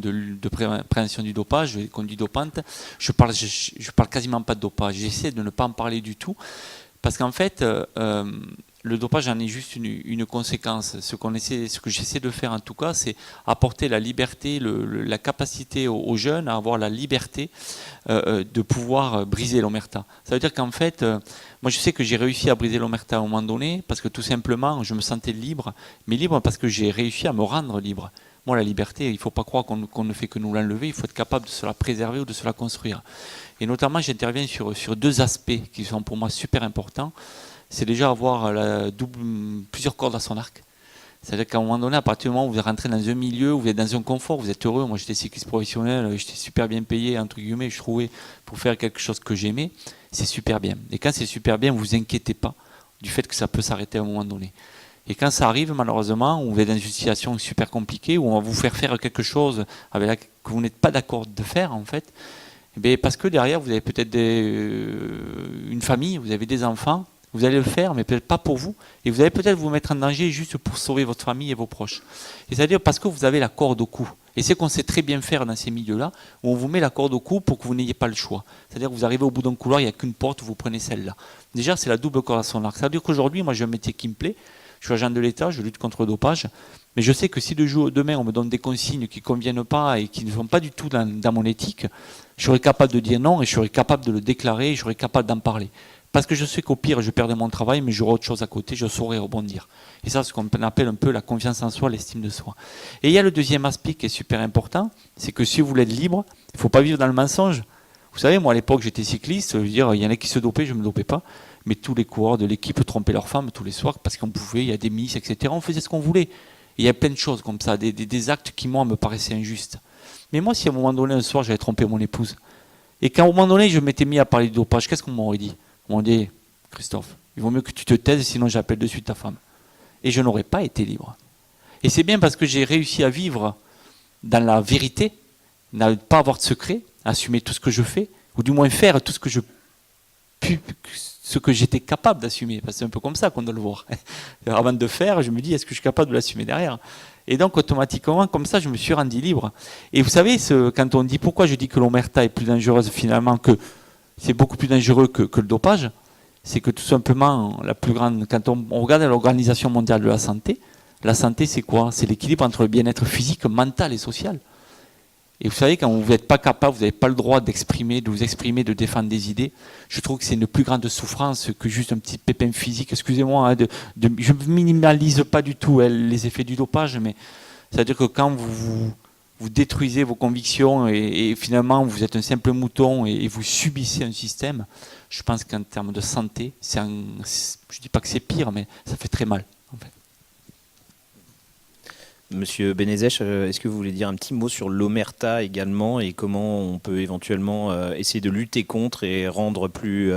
prévention du dopage, des conduites dopantes. Je parle quasiment pas de dopage. J'essaie de ne pas en parler du tout, parce qu'en fait, le dopage en est juste une conséquence. Ce que j'essaie de faire en tout cas, c'est apporter la liberté, la capacité aux jeunes à avoir la liberté de pouvoir briser l'omerta. Ça veut dire qu'en fait, moi je sais que j'ai réussi à briser l'omerta à un moment donné, parce que tout simplement je me sentais libre, mais libre parce que j'ai réussi à me rendre libre. Moi, la liberté, il ne faut pas croire qu'on ne fait que nous l'enlever, il faut être capable de se la préserver ou de se la construire. Et notamment, j'interviens sur deux aspects qui sont pour moi super importants. C'est déjà avoir plusieurs cordes à son arc. C'est-à-dire qu'à un moment donné, à partir du moment où vous êtes rentré dans un milieu, où vous êtes dans un confort, vous êtes heureux. Moi, j'étais cycliste professionnel, j'étais super bien payé, entre guillemets, je trouvais, pour faire quelque chose que j'aimais, c'est super bien. Et quand c'est super bien, vous inquiétez pas du fait que ça peut s'arrêter à un moment donné. Et quand ça arrive, malheureusement, où vous êtes dans une situation super compliquée, où on va vous faire quelque chose que vous n'êtes pas d'accord de faire, en fait, parce que derrière, vous avez peut-être une famille, vous avez des enfants, vous allez le faire, mais peut-être pas pour vous, et vous allez peut-être vous mettre en danger juste pour sauver votre famille et vos proches. Et c'est-à-dire parce que vous avez la corde au cou. Et c'est qu'on sait très bien faire dans ces milieux-là, où on vous met la corde au cou pour que vous n'ayez pas le choix. C'est-à-dire que vous arrivez au bout d'un couloir, il n'y a qu'une porte, vous prenez celle-là. Déjà, c'est la double corde à son arc. C'est-à-dire qu'aujourd'hui, moi, j'ai un métier qui me plaît, je suis agent de l'État, je lutte contre le dopage, mais je sais que si demain on me donne des consignes qui ne conviennent pas et qui ne sont pas du tout dans mon éthique, je serai capable de dire non et je serai capable de le déclarer et je serai capable d'en parler. Parce que je sais qu'au pire, je perdrai mon travail, mais j'aurai autre chose à côté, je saurai rebondir. Et ça, c'est ce qu'on appelle un peu la confiance en soi, l'estime de soi. Et il y a le deuxième aspect qui est super important, c'est que si vous voulez être libre, il ne faut pas vivre dans le mensonge. Vous savez, moi à l'époque, j'étais cycliste, je veux dire, il y en a qui se dopaient, je ne me dopais pas, mais tous les coureurs de l'équipe trompaient leurs femmes tous les soirs parce qu'on pouvait, il y a des miss, etc. On faisait ce qu'on voulait. Et il y a plein de choses comme ça, des actes qui, moi, me paraissaient injustes. Mais moi, si à un moment donné, un soir, j'avais trompé mon épouse, et qu'à un moment donné, je m'étais mis à parler de dopage, qu'est-ce qu'on m'aurait dit ? On m'aurait dit, Christophe, il vaut mieux que tu te taises, sinon j'appelle de suite ta femme. Et je n'aurais pas été libre. Et c'est bien parce que j'ai réussi à vivre dans la vérité, ne pas avoir de secret, assumer tout ce que je fais, ou du moins faire tout ce que j'étais capable d'assumer. Parce que c'est un peu comme ça qu'on doit le voir. Avant de faire, je me dis, est-ce que je suis capable de l'assumer derrière ? Et donc, automatiquement, comme ça, je me suis rendu libre. Et vous savez, quand on dit, pourquoi je dis que l'omerta est plus dangereuse finalement, que c'est beaucoup plus dangereux que le dopage, c'est que tout simplement, la plus grande, quand on regarde l'Organisation mondiale de la santé, c'est quoi ? C'est l'équilibre entre le bien-être physique, mental et social. Et vous savez, quand vous n'êtes pas capable, vous n'avez pas le droit de vous exprimer, de défendre des idées, je trouve que c'est une plus grande souffrance que juste un petit pépin physique. Excusez-moi, hein, je ne minimalise pas du tout les effets du dopage, mais c'est-à-dire que quand vous détruisez vos convictions et finalement vous êtes un simple mouton et vous subissez un système, je pense qu'en termes de santé, je ne dis pas que c'est pire, mais ça fait très mal, en fait. Monsieur Benezech, est-ce que vous voulez dire un petit mot sur l'omerta également et comment on peut éventuellement essayer de lutter contre et rendre plus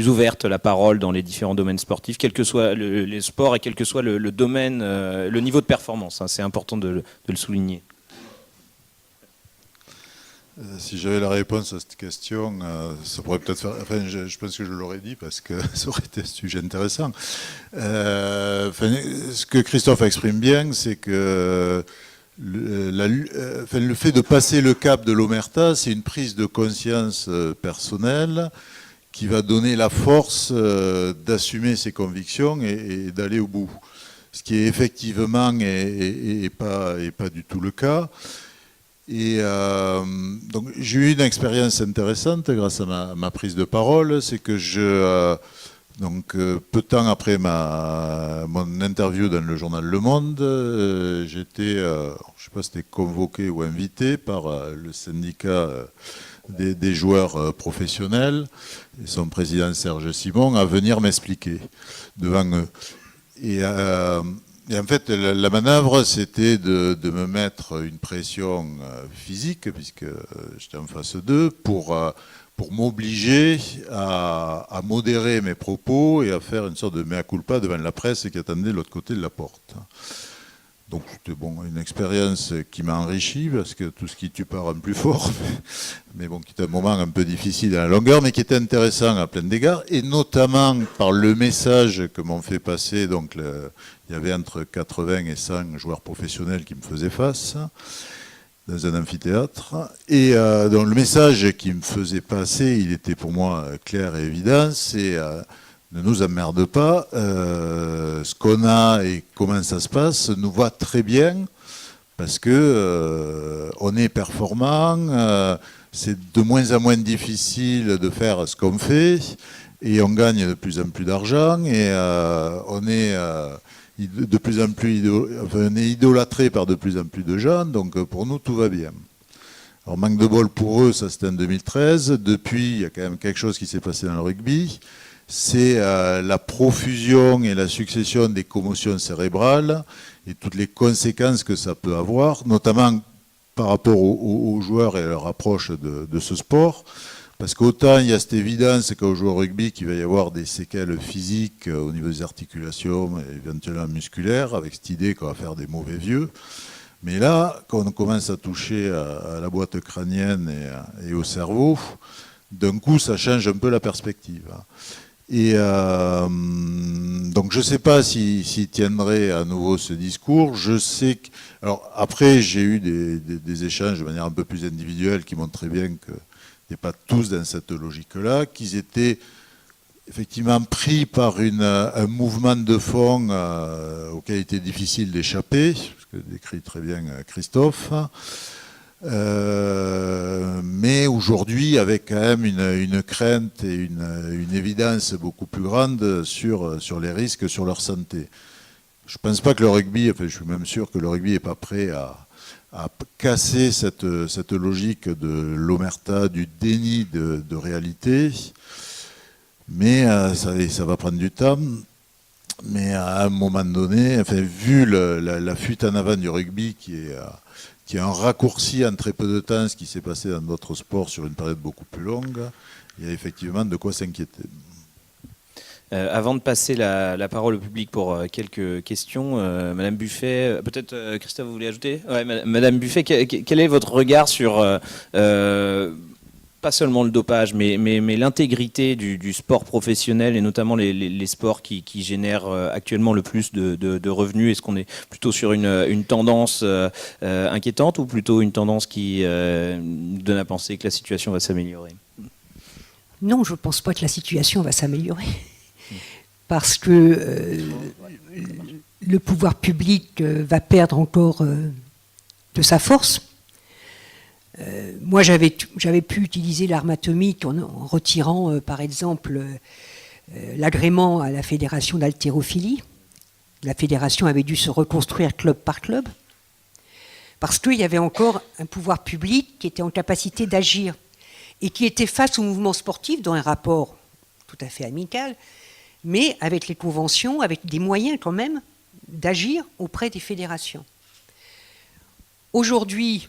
ouverte la parole dans les différents domaines sportifs, quel que soit les sports et quel que soit le domaine, le niveau de performance, hein, c'est important de le souligner. Si j'avais la réponse à cette question, ça pourrait peut-être faire... Enfin, je pense que je l'aurais dit parce que ça aurait été un sujet intéressant. Ce que Christophe exprime bien, c'est que le fait de passer le cap de l'omerta, c'est une prise de conscience personnelle qui va donner la force d'assumer ses convictions et d'aller au bout. Ce qui est effectivement est pas du tout le cas. Et donc j'ai eu une expérience intéressante grâce à ma prise de parole, c'est que Donc, peu de temps après mon interview dans le journal Le Monde, j'étais, je ne sais pas si c'était convoqué ou invité par le syndicat des joueurs professionnels et son président Serge Simon à venir m'expliquer devant eux. Et en fait, la manœuvre, c'était de me mettre une pression physique, puisque j'étais en face d'eux, pour m'obliger à modérer mes propos et à faire une sorte de mea culpa devant la presse qui attendait de l'autre côté de la porte. Donc c'était une expérience qui m'a enrichi, parce que tout ce qui tue pas rend plus fort, mais bon, qui était un moment un peu difficile à la longueur, mais qui était intéressant à plein d'égards, et notamment par le message que m'ont fait passer, donc il y avait entre 80 et 100 joueurs professionnels qui me faisaient face, dans un amphithéâtre, et donc le message qui me faisait passer, il était pour moi clair et évident, c'est ne nous emmerde pas, ce qu'on a et comment ça se passe nous va très bien, parce que on est performant, c'est de moins en moins difficile de faire ce qu'on fait, et on gagne de plus en plus d'argent, et on est de plus en plus on est idolâtré par de plus en plus de gens, donc pour nous tout va bien. Alors manque de bol pour eux, ça c'était en 2013. Depuis, il y a quand même quelque chose qui s'est passé dans le rugby. C'est la profusion et la succession des commotions cérébrales et toutes les conséquences que ça peut avoir, notamment par rapport aux joueurs et à leur approche de ce sport. Parce qu'autant il y a cette évidence qu'au joueur rugby qu'il va y avoir des séquelles physiques au niveau des articulations et éventuellement musculaires, avec cette idée qu'on va faire des mauvais vieux. Mais là, quand on commence à toucher à la boîte crânienne et au cerveau, d'un coup ça change un peu la perspective. Et donc je ne sais pas s'il tiendrait à nouveau ce discours. Je sais que... Alors après, j'ai eu des échanges de manière un peu plus individuelle qui montraient bien que et pas tous dans cette logique-là, qu'ils étaient effectivement pris par un mouvement de fond auquel il était difficile d'échapper, ce que décrit très bien Christophe, mais aujourd'hui avec quand même une crainte et une évidence beaucoup plus grande sur les risques, sur leur santé. Je ne pense pas que le rugby, enfin je suis même sûr que le rugby n'est pas prêt à casser cette logique de l'omerta, du déni de réalité, mais ça va prendre du temps. Mais à un moment donné, enfin, vu la fuite en avant du rugby qui est un raccourci en très peu de temps, ce qui s'est passé dans d'autres sports sur une période beaucoup plus longue, il y a effectivement de quoi s'inquiéter. Avant de passer la parole au public pour quelques questions, Madame Buffet, peut-être Christophe, vous voulez ajouter ? Ouais, Madame Buffet, quel est votre regard sur, pas seulement le dopage, mais l'intégrité du sport professionnel et notamment les sports qui génèrent actuellement le plus de revenus ? Est-ce qu'on est plutôt sur une tendance inquiétante ou plutôt une tendance qui donne à penser que la situation va s'améliorer ? Non, je ne pense pas que la situation va s'améliorer. Parce que le pouvoir public va perdre encore de sa force. Moi, j'avais pu utiliser l'arme atomique en retirant, par exemple, l'agrément à la fédération d'haltérophilie. La fédération avait dû se reconstruire club par club, parce qu'il y avait encore un pouvoir public qui était en capacité d'agir et qui était face au mouvement sportif dans un rapport tout à fait amical, mais avec les conventions, avec des moyens quand même d'agir auprès des fédérations. Aujourd'hui,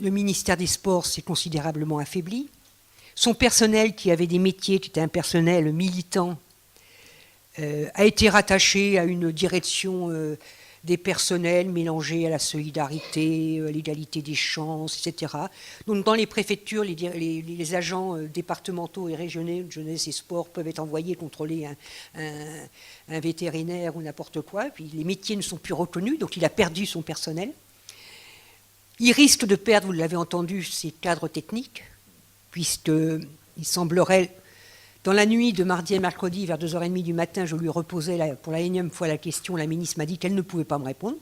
le ministère des Sports s'est considérablement affaibli. Son personnel, qui avait des métiers, qui était un personnel militant, a été rattaché à une direction des personnels mélangés à la solidarité, à l'égalité des chances, etc. Donc dans les préfectures, les agents départementaux et régionaux de jeunesse et sport peuvent être envoyés contrôler un vétérinaire ou n'importe quoi. Puis les métiers ne sont plus reconnus, donc il a perdu son personnel. Il risque de perdre, vous l'avez entendu, ses cadres techniques, puisqu'il semblerait, dans la nuit de mardi à mercredi, vers 2h30 du matin, je lui reposais pour la énième fois la question. La ministre m'a dit qu'elle ne pouvait pas me répondre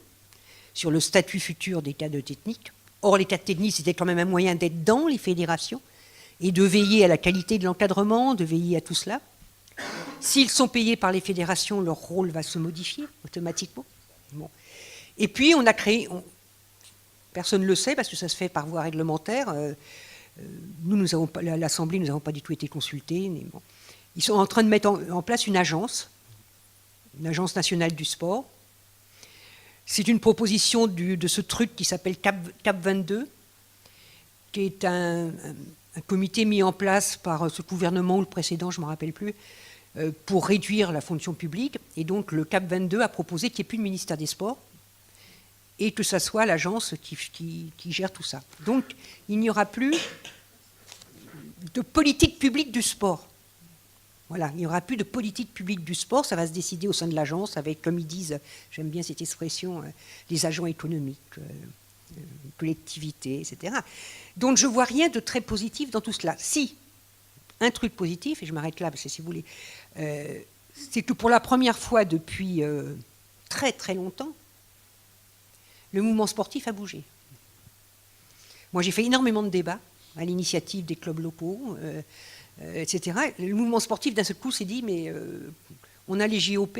sur le statut futur des cadres techniques. Or, les cadres techniques, c'était quand même un moyen d'être dans les fédérations et de veiller à la qualité de l'encadrement, de veiller à tout cela. S'ils sont payés par les fédérations, leur rôle va se modifier automatiquement. Bon. Et puis, on a créé... personne ne le sait, parce que ça se fait par voie réglementaire. L'Assemblée, nous n'avons pas du tout été consultés. Mais bon. Ils sont en train de mettre en place une agence nationale du sport. C'est une proposition de ce truc qui s'appelle CAP 22, qui est un comité mis en place par ce gouvernement ou le précédent, je ne me rappelle plus, pour réduire la fonction publique. Et donc le CAP 22 a proposé qu'il n'y ait plus de ministère des Sports et que ce soit l'agence qui gère tout ça. Donc il n'y aura plus de politique publique du sport. Voilà, il n'y aura plus de politique publique du sport, ça va se décider au sein de l'agence avec, comme ils disent, j'aime bien cette expression, les agents économiques, collectivités, etc. Donc je ne vois rien de très positif dans tout cela. Si, un truc positif, et je m'arrête là, parce que si vous voulez, c'est que pour la première fois depuis très très longtemps, le mouvement sportif a bougé. Moi j'ai fait énormément de débats à l'initiative des clubs locaux, etc. Le mouvement sportif, d'un seul coup, s'est dit, mais on a les JOP,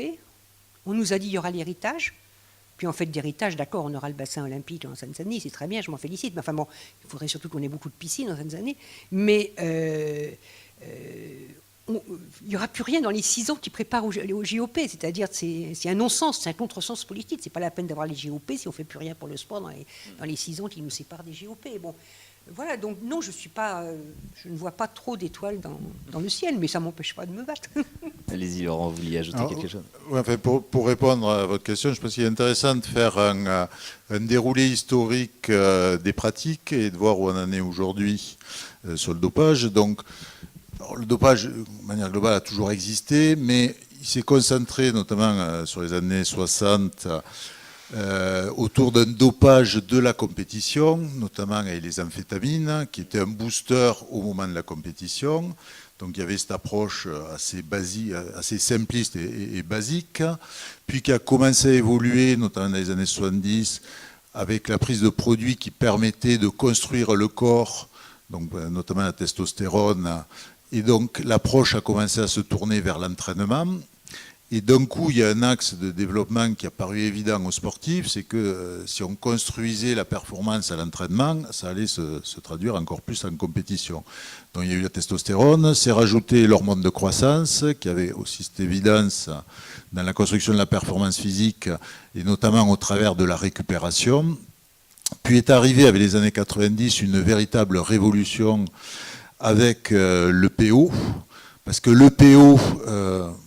on nous a dit il y aura l'héritage, puis en fait d'héritage, d'accord, on aura le bassin olympique en Seine-Saint-Denis, c'est très bien, je m'en félicite, mais enfin bon, il faudrait surtout qu'on ait beaucoup de piscines en Seine-Saint-Denis, mais il n'y aura plus rien dans les 6 ans qui préparent aux JOP, c'est-à-dire c'est un non-sens, c'est un contresens politique, c'est pas la peine d'avoir les JOP si on ne fait plus rien pour le sport dans les 6 ans qui nous séparent des JOP. Bon. Voilà, donc non, je ne vois pas trop d'étoiles dans le ciel, mais ça ne m'empêche pas de me battre. Allez-y, Laurent, vous vouliez ajouter quelque chose? Ouais, enfin, pour répondre à votre question, je pense qu'il est intéressant de faire un déroulé historique des pratiques et de voir où on en est aujourd'hui sur le dopage. Donc, le dopage, de manière globale, a toujours existé, mais il s'est concentré notamment sur les années 60 autour d'un dopage de la compétition, notamment avec les amphétamines, qui était un booster au moment de la compétition. Donc il y avait cette approche assez basique, assez simpliste et basique, puis qui a commencé à évoluer, notamment dans les années 70, avec la prise de produits qui permettaient de construire le corps, donc notamment la testostérone. Et donc l'approche a commencé à se tourner vers l'entraînement. Et d'un coup, il y a un axe de développement qui a paru évident aux sportifs, c'est que si on construisait la performance à l'entraînement, ça allait se traduire encore plus en compétition. Donc il y a eu la testostérone, c'est rajouté l'hormone de croissance, qui avait aussi cette évidence dans la construction de la performance physique, et notamment au travers de la récupération. Puis est arrivé avec les années 90 une véritable révolution avec le PO, parce que le PO,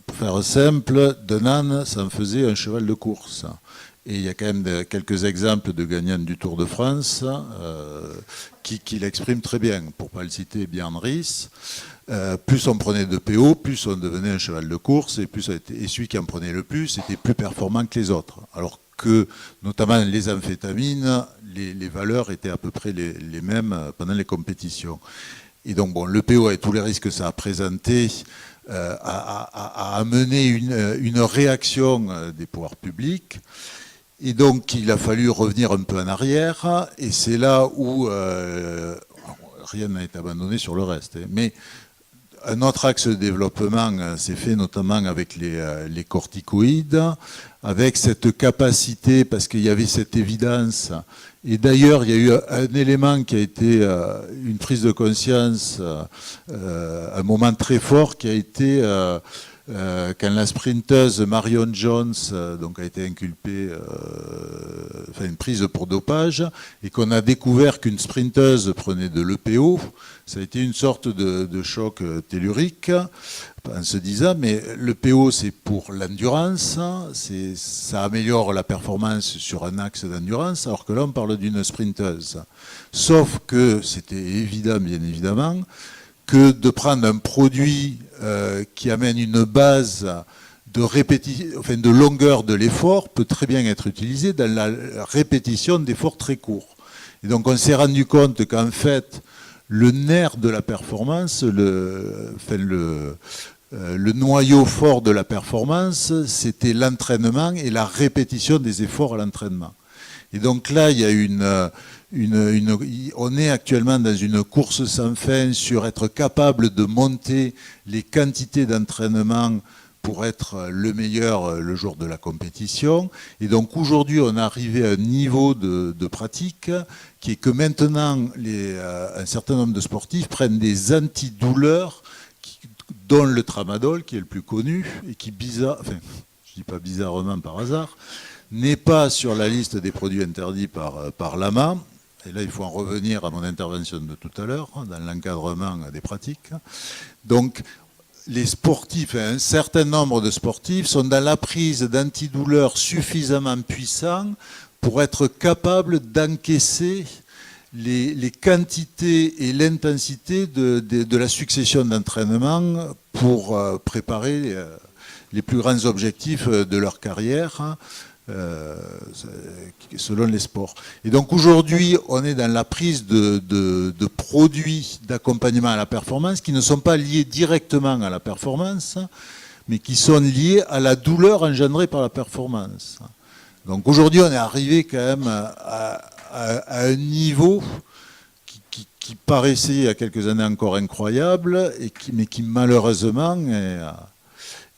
pour faire simple, d'un âne, ça en faisait un cheval de course. Et il y a quand même quelques exemples de gagnants du Tour de France qui l'expriment très bien. Pour ne pas le citer, Björn Ries, plus on prenait de PO, plus on devenait un cheval de course, et celui qui en prenait le plus était plus performant que les autres. Alors que, notamment les amphétamines, les valeurs étaient à peu près les mêmes pendant les compétitions. Et donc, bon, le PO, avec tous les risques que ça a présenté, a amené une réaction des pouvoirs publics. Et donc, il a fallu revenir un peu en arrière. Et c'est là où rien n'a été abandonné sur le reste. Mais un autre axe de développement s'est fait notamment avec les corticoïdes, avec cette capacité, parce qu'il y avait cette évidence. Et d'ailleurs, il y a eu un élément qui a été une prise de conscience, un moment très fort qui a été quand la sprinteuse Marion Jones donc a été inculpée, une prise pour dopage, et qu'on a découvert qu'une sprinteuse prenait de l'EPO. Ça a été une sorte de choc tellurique, en se disant, mais l'EPO c'est pour l'endurance, ça améliore la performance sur un axe d'endurance, alors que là on parle d'une sprinteuse. Sauf que c'était évident, bien évidemment, que de prendre un produit qui amène une base de longueur de l'effort peut très bien être utilisé dans la répétition d'efforts très courts. Et donc on s'est rendu compte qu'en fait, le nerf de la performance, le noyau fort de la performance, c'était l'entraînement et la répétition des efforts à l'entraînement. Et donc là, il y a on est actuellement dans une course sans fin sur être capable de monter les quantités d'entraînement pour être le meilleur le jour de la compétition. Et donc aujourd'hui, on est arrivé à un niveau de pratique qui est que maintenant, un certain nombre de sportifs prennent des antidouleurs, dont le tramadol, qui est le plus connu, et qui, je ne dis pas bizarrement par hasard, n'est pas sur la liste des produits interdits par l'AMA. Et là, il faut en revenir à mon intervention de tout à l'heure, dans l'encadrement des pratiques. Donc, les sportifs, un certain nombre de sportifs, sont dans la prise d'antidouleurs suffisamment puissants pour être capables d'encaisser les quantités et l'intensité de la succession d'entraînements pour préparer les plus grands objectifs de leur carrière, selon les sports. Et donc aujourd'hui, on est dans la prise de produits d'accompagnement à la performance qui ne sont pas liés directement à la performance, mais qui sont liés à la douleur engendrée par la performance. Donc aujourd'hui, on est arrivé quand même à un niveau qui paraissait il y a quelques années encore incroyable, mais qui malheureusement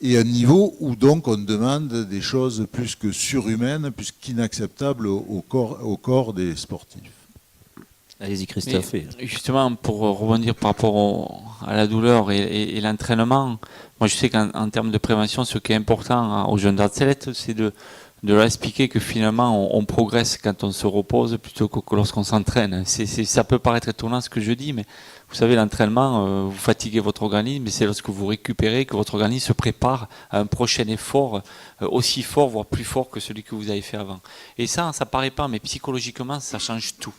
est un niveau où donc on demande des choses plus que surhumaines, plus qu'inacceptables au corps des sportifs. Allez-y Christophe. Justement, pour rebondir par rapport à la douleur et l'entraînement, moi je sais qu'en termes de prévention, ce qui est important aux jeunes athlètes, c'est de leur expliquer que finalement on progresse quand on se repose plutôt que lorsqu'on s'entraîne. Ça peut paraître étonnant ce que je dis, mais vous savez, l'entraînement, vous fatiguez votre organisme, et c'est lorsque vous récupérez que votre organisme se prépare à un prochain effort aussi fort, voire plus fort que celui que vous avez fait avant. Et ça paraît pas, mais psychologiquement, ça change tout.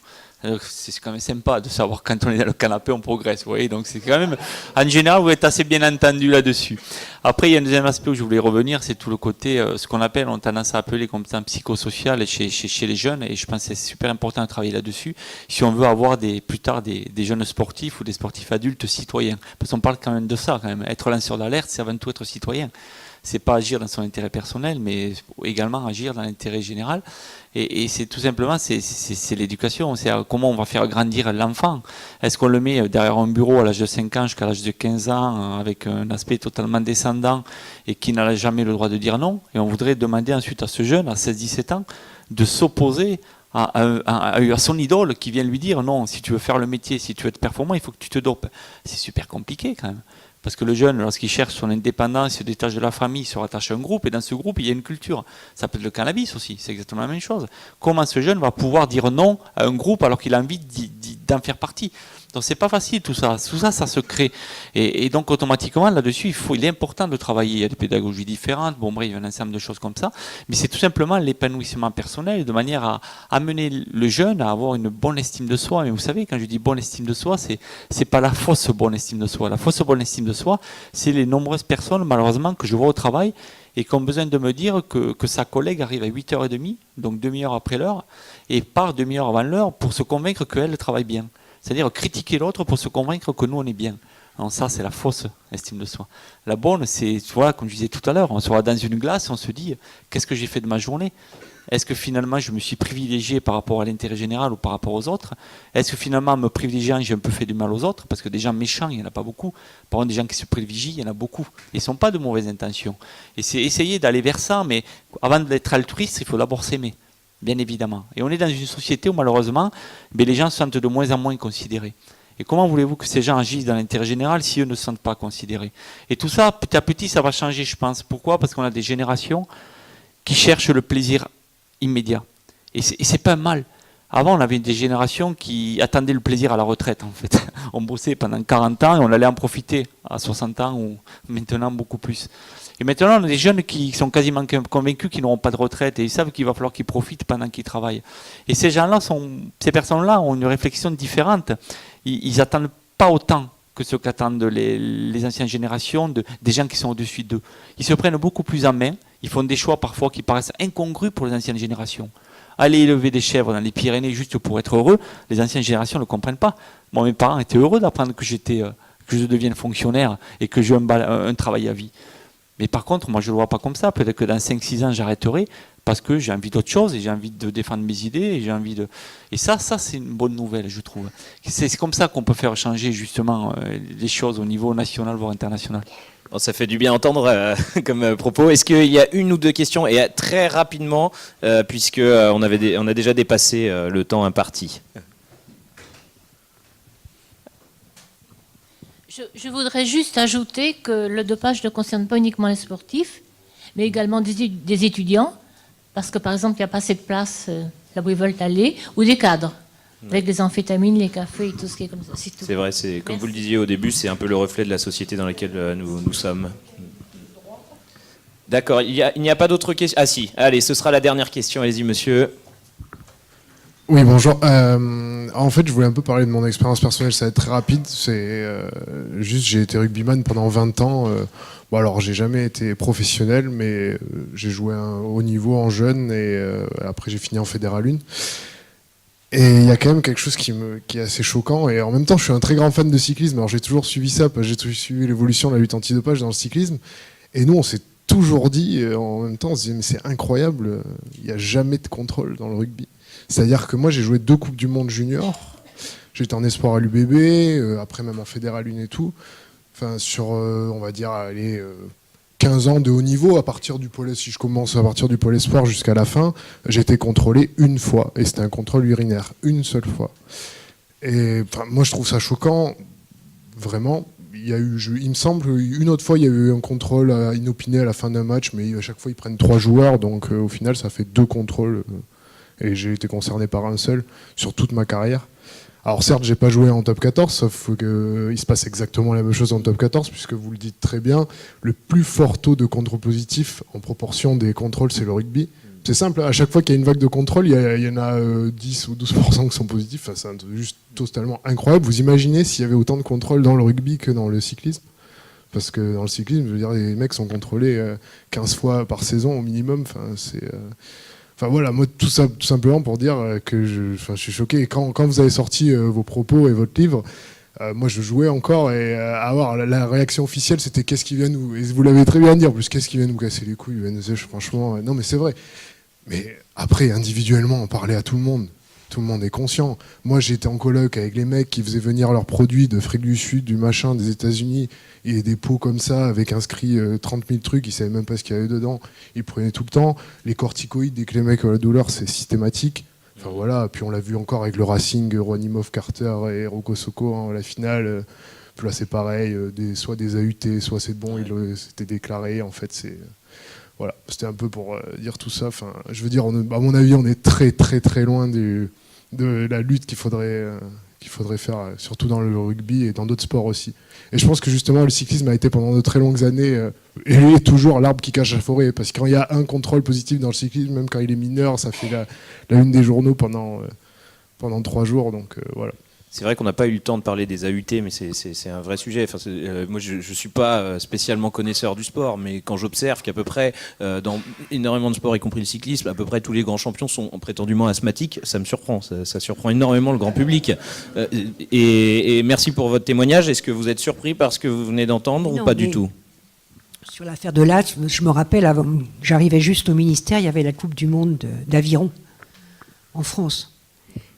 C'est quand même sympa de savoir quand on est dans le canapé, on progresse. Vous voyez, donc c'est quand même, en général, vous êtes assez bien entendu là-dessus. Après, il y a un deuxième aspect où je voulais revenir, c'est tout le côté, ce qu'on appelle, on a tendance à appeler les compétences psychosociales chez les jeunes, et je pense que c'est super important de travailler là-dessus si on veut avoir plus tard des jeunes sportifs ou des sportifs adultes citoyens. Parce qu'on parle quand même de ça, quand même. Être lanceur d'alerte, c'est avant tout être citoyen. C'est pas agir dans son intérêt personnel, mais également agir dans l'intérêt général. Et c'est tout simplement, c'est l'éducation. C'est comment on va faire grandir l'enfant. Est-ce qu'on le met derrière un bureau à l'âge de 5 ans jusqu'à l'âge de 15 ans, avec un aspect totalement descendant et qui n'a jamais le droit de dire non? Et on voudrait demander ensuite à ce jeune, à 16-17 ans, de s'opposer à son idole qui vient lui dire non, si tu veux faire le métier, si tu veux être performant, il faut que tu te dopes. C'est super compliqué quand même. Parce que le jeune, lorsqu'il cherche son indépendance, il se détache de la famille, il se rattache à un groupe, et dans ce groupe, il y a une culture. Ça peut être le cannabis aussi, c'est exactement la même chose. Comment ce jeune va pouvoir dire non à un groupe alors qu'il a envie d'en faire partie? Donc c'est pas facile tout ça. Tout ça, ça se crée. Et donc automatiquement, là-dessus, il est important de travailler. Il y a des pédagogies différentes, bon bref, il y a un ensemble de choses comme ça. Mais c'est tout simplement l'épanouissement personnel, de manière à amener le jeune à avoir une bonne estime de soi. Mais vous savez, quand je dis bonne estime de soi, c'est pas la fausse bonne estime de soi. La fausse bonne estime de soi, c'est les nombreuses personnes, malheureusement, que je vois au travail et qui ont besoin de me dire que sa collègue arrive à 8h30, donc demi-heure après l'heure, et part demi-heure avant l'heure pour se convaincre qu'elle travaille bien. C'est-à-dire critiquer l'autre pour se convaincre que nous, on est bien. Alors ça, c'est la fausse estime de soi. La bonne, c'est, voilà, comme je disais tout à l'heure, on sera dans une glace, on se dit, qu'est-ce que j'ai fait de ma journée? Est-ce que finalement, je me suis privilégié par rapport à l'intérêt général ou par rapport aux autres? Est-ce que finalement, en me privilégiant, j'ai un peu fait du mal aux autres? Parce que des gens méchants, il n'y en a pas beaucoup. Par contre, des gens qui se privilégient, il y en a beaucoup. Ils ne sont pas de mauvaises intentions. Et c'est essayer d'aller vers ça, mais avant d'être altruiste, il faut d'abord s'aimer. Bien évidemment. Et on est dans une société où malheureusement, les gens se sentent de moins en moins considérés. Et comment voulez-vous que ces gens agissent dans l'intérêt général si eux ne se sentent pas considérés? Et tout ça, petit à petit, ça va changer, je pense. Pourquoi? Parce qu'on a des générations qui cherchent le plaisir immédiat. Et c'est pas mal. Avant, on avait des générations qui attendaient le plaisir à la retraite, en fait. On bossait pendant 40 ans et on allait en profiter à 60 ans ou maintenant beaucoup plus. Et maintenant, on a des jeunes qui sont quasiment convaincus qu'ils n'auront pas de retraite et ils savent qu'il va falloir qu'ils profitent pendant qu'ils travaillent. Et ces gens-là, ces personnes-là ont une réflexion différente. Ils n'attendent pas autant que ce qu'attendent les anciennes générations, des gens qui sont au-dessus d'eux. Ils se prennent beaucoup plus en main. Ils font des choix parfois qui paraissent incongrus pour les anciennes générations. Aller élever des chèvres dans les Pyrénées juste pour être heureux, les anciennes générations ne le comprennent pas. Moi, mes parents étaient heureux d'apprendre que je devienne fonctionnaire et que j'ai un travail à vie. Mais par contre, moi, je ne le vois pas comme ça. Peut-être que dans 5-6 ans, j'arrêterai parce que j'ai envie d'autre chose et j'ai envie de défendre mes idées. Et ça, c'est une bonne nouvelle, je trouve. C'est comme ça qu'on peut faire changer justement les choses au niveau national, voire international. Bon, ça fait du bien entendre comme propos. Est-ce qu'il y a une ou deux questions? Et très rapidement, puisque on a déjà dépassé le temps imparti. Je voudrais juste ajouter que le dopage ne concerne pas uniquement les sportifs, mais également des étudiants, parce que par exemple, il n'y a pas assez de place là où ils veulent aller, ou des cadres, avec les amphétamines, les cafés et tout ce qui est comme ça. C'est vrai, comme vous le disiez au début, c'est un peu le reflet de la société dans laquelle nous sommes. D'accord, il n'y a pas d'autres questions? Ah si, allez, ce sera la dernière question. Allez-y, monsieur. Oui, bonjour. En fait, je voulais un peu parler de mon expérience personnelle, ça va être très rapide. C'est juste, j'ai été rugbyman pendant 20 ans. Bon, alors, j'ai jamais été professionnel, mais j'ai joué à un haut niveau en jeune et après, j'ai fini en Fédéral 1. Et il y a quand même quelque chose qui est assez choquant. Et en même temps, je suis un très grand fan de cyclisme. Alors, j'ai toujours suivi ça, parce que j'ai toujours suivi l'évolution de la lutte antidopage dans le cyclisme. Et nous, on s'est toujours dit, en même temps, on se disait, mais c'est incroyable, il n'y a jamais de contrôle dans le rugby. C'est-à-dire que moi, j'ai joué 2 Coupes du Monde junior. J'étais en espoir à l'UBB, après même en Fédéral 1 et tout. Enfin, sur, on va dire, 15 ans de haut niveau, à partir du pôle, si je commence à partir du pôle espoir jusqu'à la fin, j'ai été contrôlé une fois. Et c'était un contrôle urinaire, une seule fois. Et enfin, moi, je trouve ça choquant, vraiment. Il me semble, une autre fois, il y a eu un contrôle inopiné à la fin d'un match, mais à chaque fois, ils prennent 3 joueurs. Donc, au final, ça fait 2 contrôles. Et j'ai été concerné par un seul sur toute ma carrière. Alors certes, j'ai pas joué en top 14, sauf qu'il se passe exactement la même chose en top 14, puisque vous le dites très bien, le plus fort taux de contrôle positif en proportion des contrôles, c'est le rugby. C'est simple, à chaque fois qu'il y a une vague de contrôle, il y en a 10 ou 12% qui sont positifs. Enfin, c'est juste totalement incroyable. Vous imaginez s'il y avait autant de contrôles dans le rugby que dans le cyclisme? Parce que dans le cyclisme, je veux dire, les mecs sont contrôlés 15 fois par saison au minimum. Enfin, c'est... Enfin voilà, moi tout ça tout simplement pour dire que je suis choqué. Et quand vous avez sorti vos propos et votre livre, moi je jouais encore et avoir la réaction officielle, c'était qu'est-ce qui vient nous... Et vous l'avez très bien dit en plus, qu'est-ce qui vient nous casser les couilles, franchement, non mais c'est vrai. Mais après, individuellement, on parlait à tout le monde. Tout le monde est conscient. Moi, j'étais en coloc avec les mecs qui faisaient venir leurs produits d'Afrique du Sud, du machin, des États-Unis, et des pots comme ça, avec inscrit 30 000 trucs, ils ne savaient même pas ce qu'il y avait dedans. Ils prenaient tout le temps. Les corticoïdes, dès que les mecs ont la douleur, c'est systématique. Enfin voilà, puis on l'a vu encore avec le Racing, Ronimov, Carter et Rocco Socco, hein, la finale. Puis là, c'est pareil, soit des AUT, soit c'est bon, c'était déclaré. En fait, c'est... Voilà, c'était un peu pour dire tout ça. Enfin, je veux dire, à mon avis, on est très très très loin de la lutte qu'il faudrait faire, surtout dans le rugby et dans d'autres sports aussi. Et je pense que justement, le cyclisme a été pendant de très longues années, et il est toujours l'arbre qui cache la forêt, parce que quand il y a un contrôle positif dans le cyclisme, même quand il est mineur, ça fait la une des journaux pendant 3 jours. Donc voilà. C'est vrai qu'on n'a pas eu le temps de parler des AUT, mais c'est un vrai sujet. Enfin, moi, je ne suis pas spécialement connaisseur du sport, mais quand j'observe qu'à peu près, dans énormément de sports, y compris le cyclisme, à peu près tous les grands champions sont prétendument asthmatiques, ça me surprend. Ça surprend énormément le grand public. Et merci pour votre témoignage. Est-ce que vous êtes surpris par ce que vous venez d'entendre ou pas du tout? Sur l'affaire de l'asthme, je me rappelle, avant, j'arrivais juste au ministère, il y avait la Coupe du Monde d'aviron en France.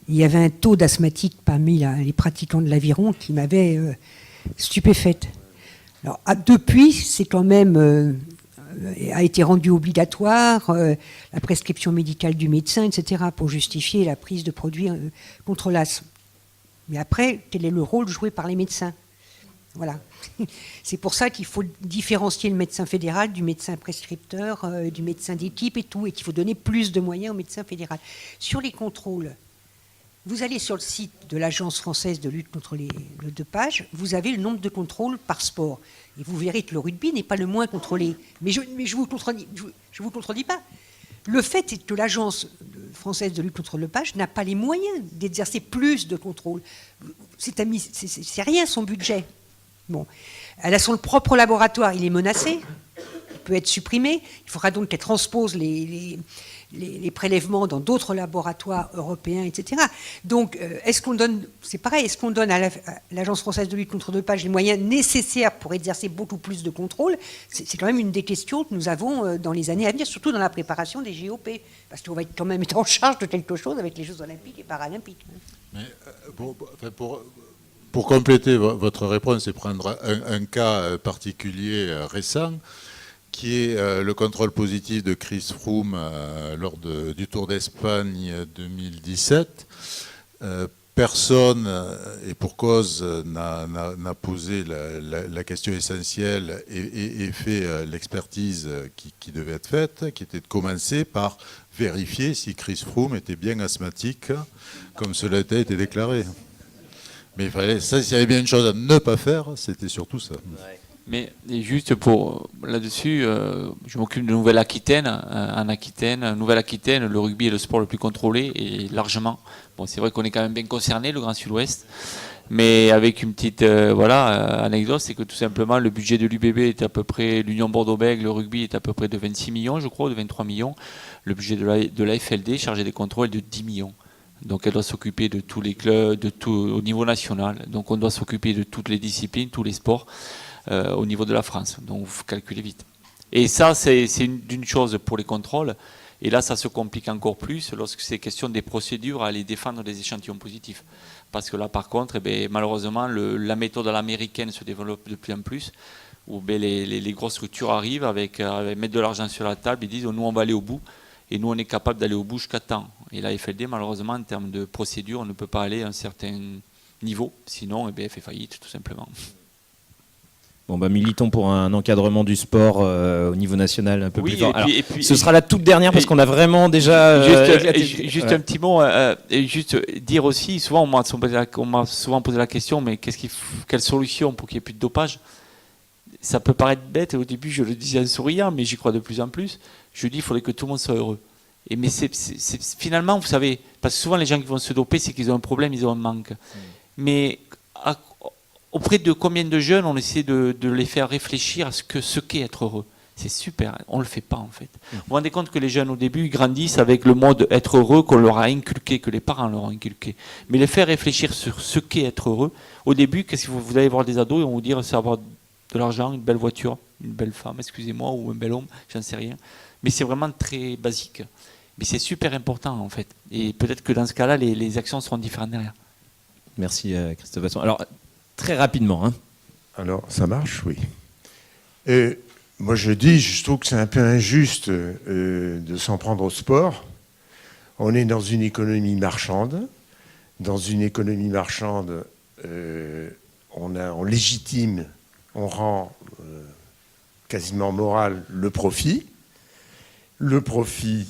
Il y avait un taux d'asthmatique parmi les pratiquants de l'aviron qui m'avait stupéfaite. Alors, depuis, c'est quand même a été rendu obligatoire la prescription médicale du médecin, etc., pour justifier la prise de produits contre l'asthme. Mais après, quel est le rôle joué par les médecins? Voilà. C'est pour ça qu'il faut différencier le médecin fédéral du médecin prescripteur, du médecin d'équipe et tout, et qu'il faut donner plus de moyens au médecin fédéral. Sur les contrôles, vous allez sur le site de l'Agence française de lutte contre le dopage, vous avez le nombre de contrôles par sport. Et vous verrez que le rugby n'est pas le moins contrôlé. Mais je vous contredis pas. Le fait est que l'Agence française de lutte contre le dopage n'a pas les moyens d'exercer plus de contrôles. C'est rien son budget. Bon. Elle a son propre laboratoire, il est menacé, il peut être supprimé. Il faudra donc qu'elle transpose les prélèvements dans d'autres laboratoires européens, etc. Donc, est-ce qu'on donne à l'Agence française de lutte contre le dopage les moyens nécessaires pour exercer beaucoup plus de contrôle? C'est quand même une des questions que nous avons dans les années à venir, surtout dans la préparation des GOP, parce qu'on va être quand même en charge de quelque chose avec les Jeux olympiques et paralympiques. Mais pour compléter votre réponse et prendre un cas particulier récent, qui est le contrôle positif de Chris Froome lors du Tour d'Espagne 2017. Personne, et pour cause, n'a posé la question essentielle et fait l'expertise qui devait être faite, qui était de commencer par vérifier si Chris Froome était bien asthmatique, comme cela a été déclaré. Mais il fallait, ça, s'il y avait bien une chose à ne pas faire, c'était surtout ça. Mais et juste pour là-dessus, je m'occupe de Nouvelle-Aquitaine. En Aquitaine, Nouvelle-Aquitaine, le rugby est le sport le plus contrôlé et largement. Bon, c'est vrai qu'on est quand même bien concerné, le Grand Sud-Ouest. Mais avec une petite anecdote, c'est que tout simplement le budget de l'UBB est à peu près, l'Union Bordeaux-Bègles, le rugby est à peu près de 26 millions, je crois, de 23 millions. Le budget de la FLD, chargé des contrôles, est de 10 millions. Donc elle doit s'occuper de tous les clubs, de tout au niveau national. Donc on doit s'occuper de toutes les disciplines, tous les sports. Au niveau de la France. Donc vous calculez vite. Et ça, c'est d'une chose pour les contrôles. Et là, ça se complique encore plus lorsque c'est question des procédures à aller défendre des échantillons positifs. Parce que là, par contre, malheureusement, la méthode à l'américaine se développe de plus en plus, où les grosses structures arrivent avec mettre de l'argent sur la table et disent nous, on va aller au bout. Et nous, on est capable d'aller au bout jusqu'à temps. Et la FLD, malheureusement, en termes de procédure, on ne peut pas aller à un certain niveau. Sinon, elle fait faillite, tout simplement. Bon, militons pour un encadrement du sport au niveau national un peu plus fort. Et puis, ce sera la toute dernière parce qu'on a vraiment déjà... juste un petit mot, juste dire aussi, souvent on m'a souvent posé la question, mais quelle solution pour qu'il n'y ait plus de dopage? Ça peut paraître bête, et au début je le disais en souriant, mais j'y crois de plus en plus. Je dis qu'il faudrait que tout le monde soit heureux. Mais finalement, vous savez, parce que souvent les gens qui vont se doper, c'est qu'ils ont un problème, ils ont un manque. Mais auprès de combien de jeunes on essaie de les faire réfléchir à ce qu'est être heureux? C'est super, on ne le fait pas en fait. Vous vous rendez compte que les jeunes au début ils grandissent avec le mode être heureux qu'on leur a inculqué, que les parents leur ont inculqué. Mais les faire réfléchir sur ce qu'est être heureux, au début, qu'est-ce que vous allez voir des ados, ils vont vous dire c'est avoir de l'argent, une belle voiture, une belle femme, excusez-moi, ou un bel homme, j'en sais rien. Mais c'est vraiment très basique. Mais c'est super important en fait. Et peut-être que dans ce cas-là, les actions seront différentes derrière. Merci Christophe Vasson. Alors, très rapidement. Alors, ça marche, oui. Moi, je trouve que c'est un peu injuste de s'en prendre au sport. On est dans une économie marchande. Dans une économie marchande, on légitime, on rend quasiment moral le profit. Le profit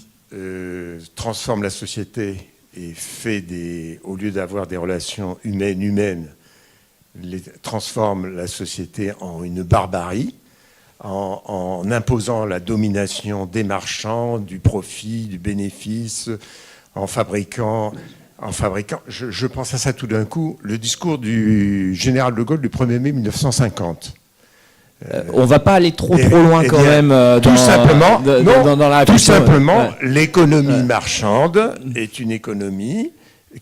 transforme la société et au lieu d'avoir des relations humaines, transforme la société en une barbarie, en imposant la domination des marchands, du profit, du bénéfice, en fabriquant. Je pense à ça tout d'un coup, le discours du général de Gaulle du 1er mai 1950. On ne va pas aller trop loin quand même tout simplement, dans la tout simplement, l'économie marchande est une économie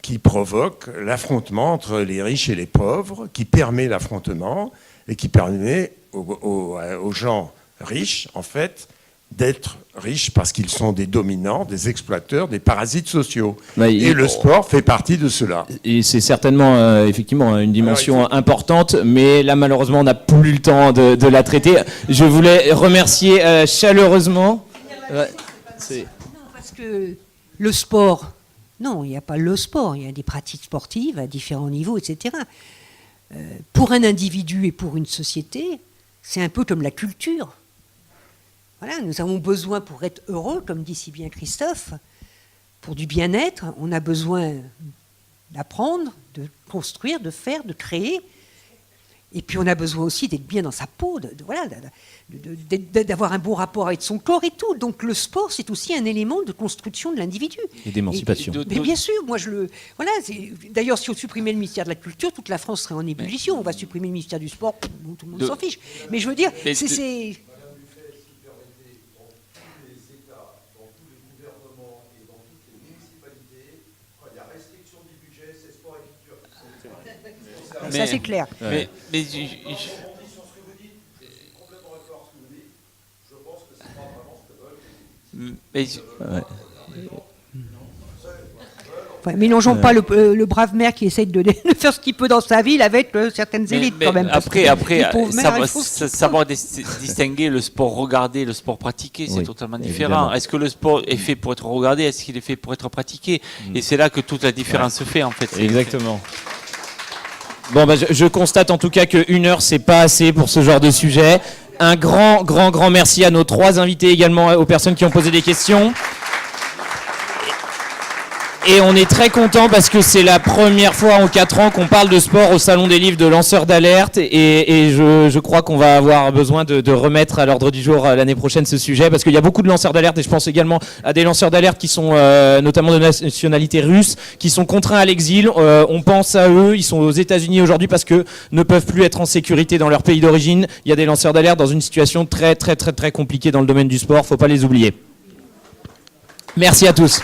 qui provoque l'affrontement entre les riches et les pauvres, qui permet l'affrontement et qui permet aux gens riches, en fait, d'être riches parce qu'ils sont des dominants, des exploiteurs, des parasites sociaux. Et le sport fait partie de cela. Et c'est certainement, effectivement, une dimension importante, mais là, malheureusement, on n'a plus le temps de la traiter. Je voulais remercier chaleureusement... Non, parce que le sport... Non, il n'y a pas le sport, il y a des pratiques sportives à différents niveaux, etc. Pour un individu et pour une société, c'est un peu comme la culture. Voilà, nous avons besoin, pour être heureux, comme dit si bien Christophe, pour du bien-être, on a besoin d'apprendre, de construire, de faire, de créer. Et puis on a besoin aussi d'être bien dans sa peau, d'avoir un bon rapport avec son corps et tout. Donc le sport, c'est aussi un élément de construction de l'individu. Et d'émancipation. Mais bien sûr, moi je le... Voilà, d'ailleurs, si on supprimait le ministère de la Culture, toute la France serait en ébullition. On va supprimer le ministère du Sport, tout le monde s'en fiche. Mais je veux dire, c'est... Ça, c'est clair. Mais Ouais, mélangeons pas le brave maire qui essaye de faire ce qu'il peut dans sa ville avec certaines élites quand même. Après, savoir distinguer le sport regardé, le sport pratiqué, c'est totalement différent. Est-ce que le sport est fait pour être regardé? Est-ce qu'il est fait pour être pratiqué? Et c'est là que toute la différence se fait en fait. Exactement. Bon, je constate en tout cas que 1 heure, c'est pas assez pour ce genre de sujet. Un grand merci à nos 3 invités, également aux personnes qui ont posé des questions. Et on est très content parce que c'est la première fois en 4 ans qu'on parle de sport au Salon des livres de lanceurs d'alerte et je crois qu'on va avoir besoin de remettre à l'ordre du jour l'année prochaine ce sujet parce qu'il y a beaucoup de lanceurs d'alerte et je pense également à des lanceurs d'alerte qui sont notamment de nationalité russe, qui sont contraints à l'exil. On pense à eux, ils sont aux États-Unis aujourd'hui parce que ne peuvent plus être en sécurité dans leur pays d'origine. Il y a des lanceurs d'alerte dans une situation très compliquée dans le domaine du sport, faut pas les oublier. Merci à tous.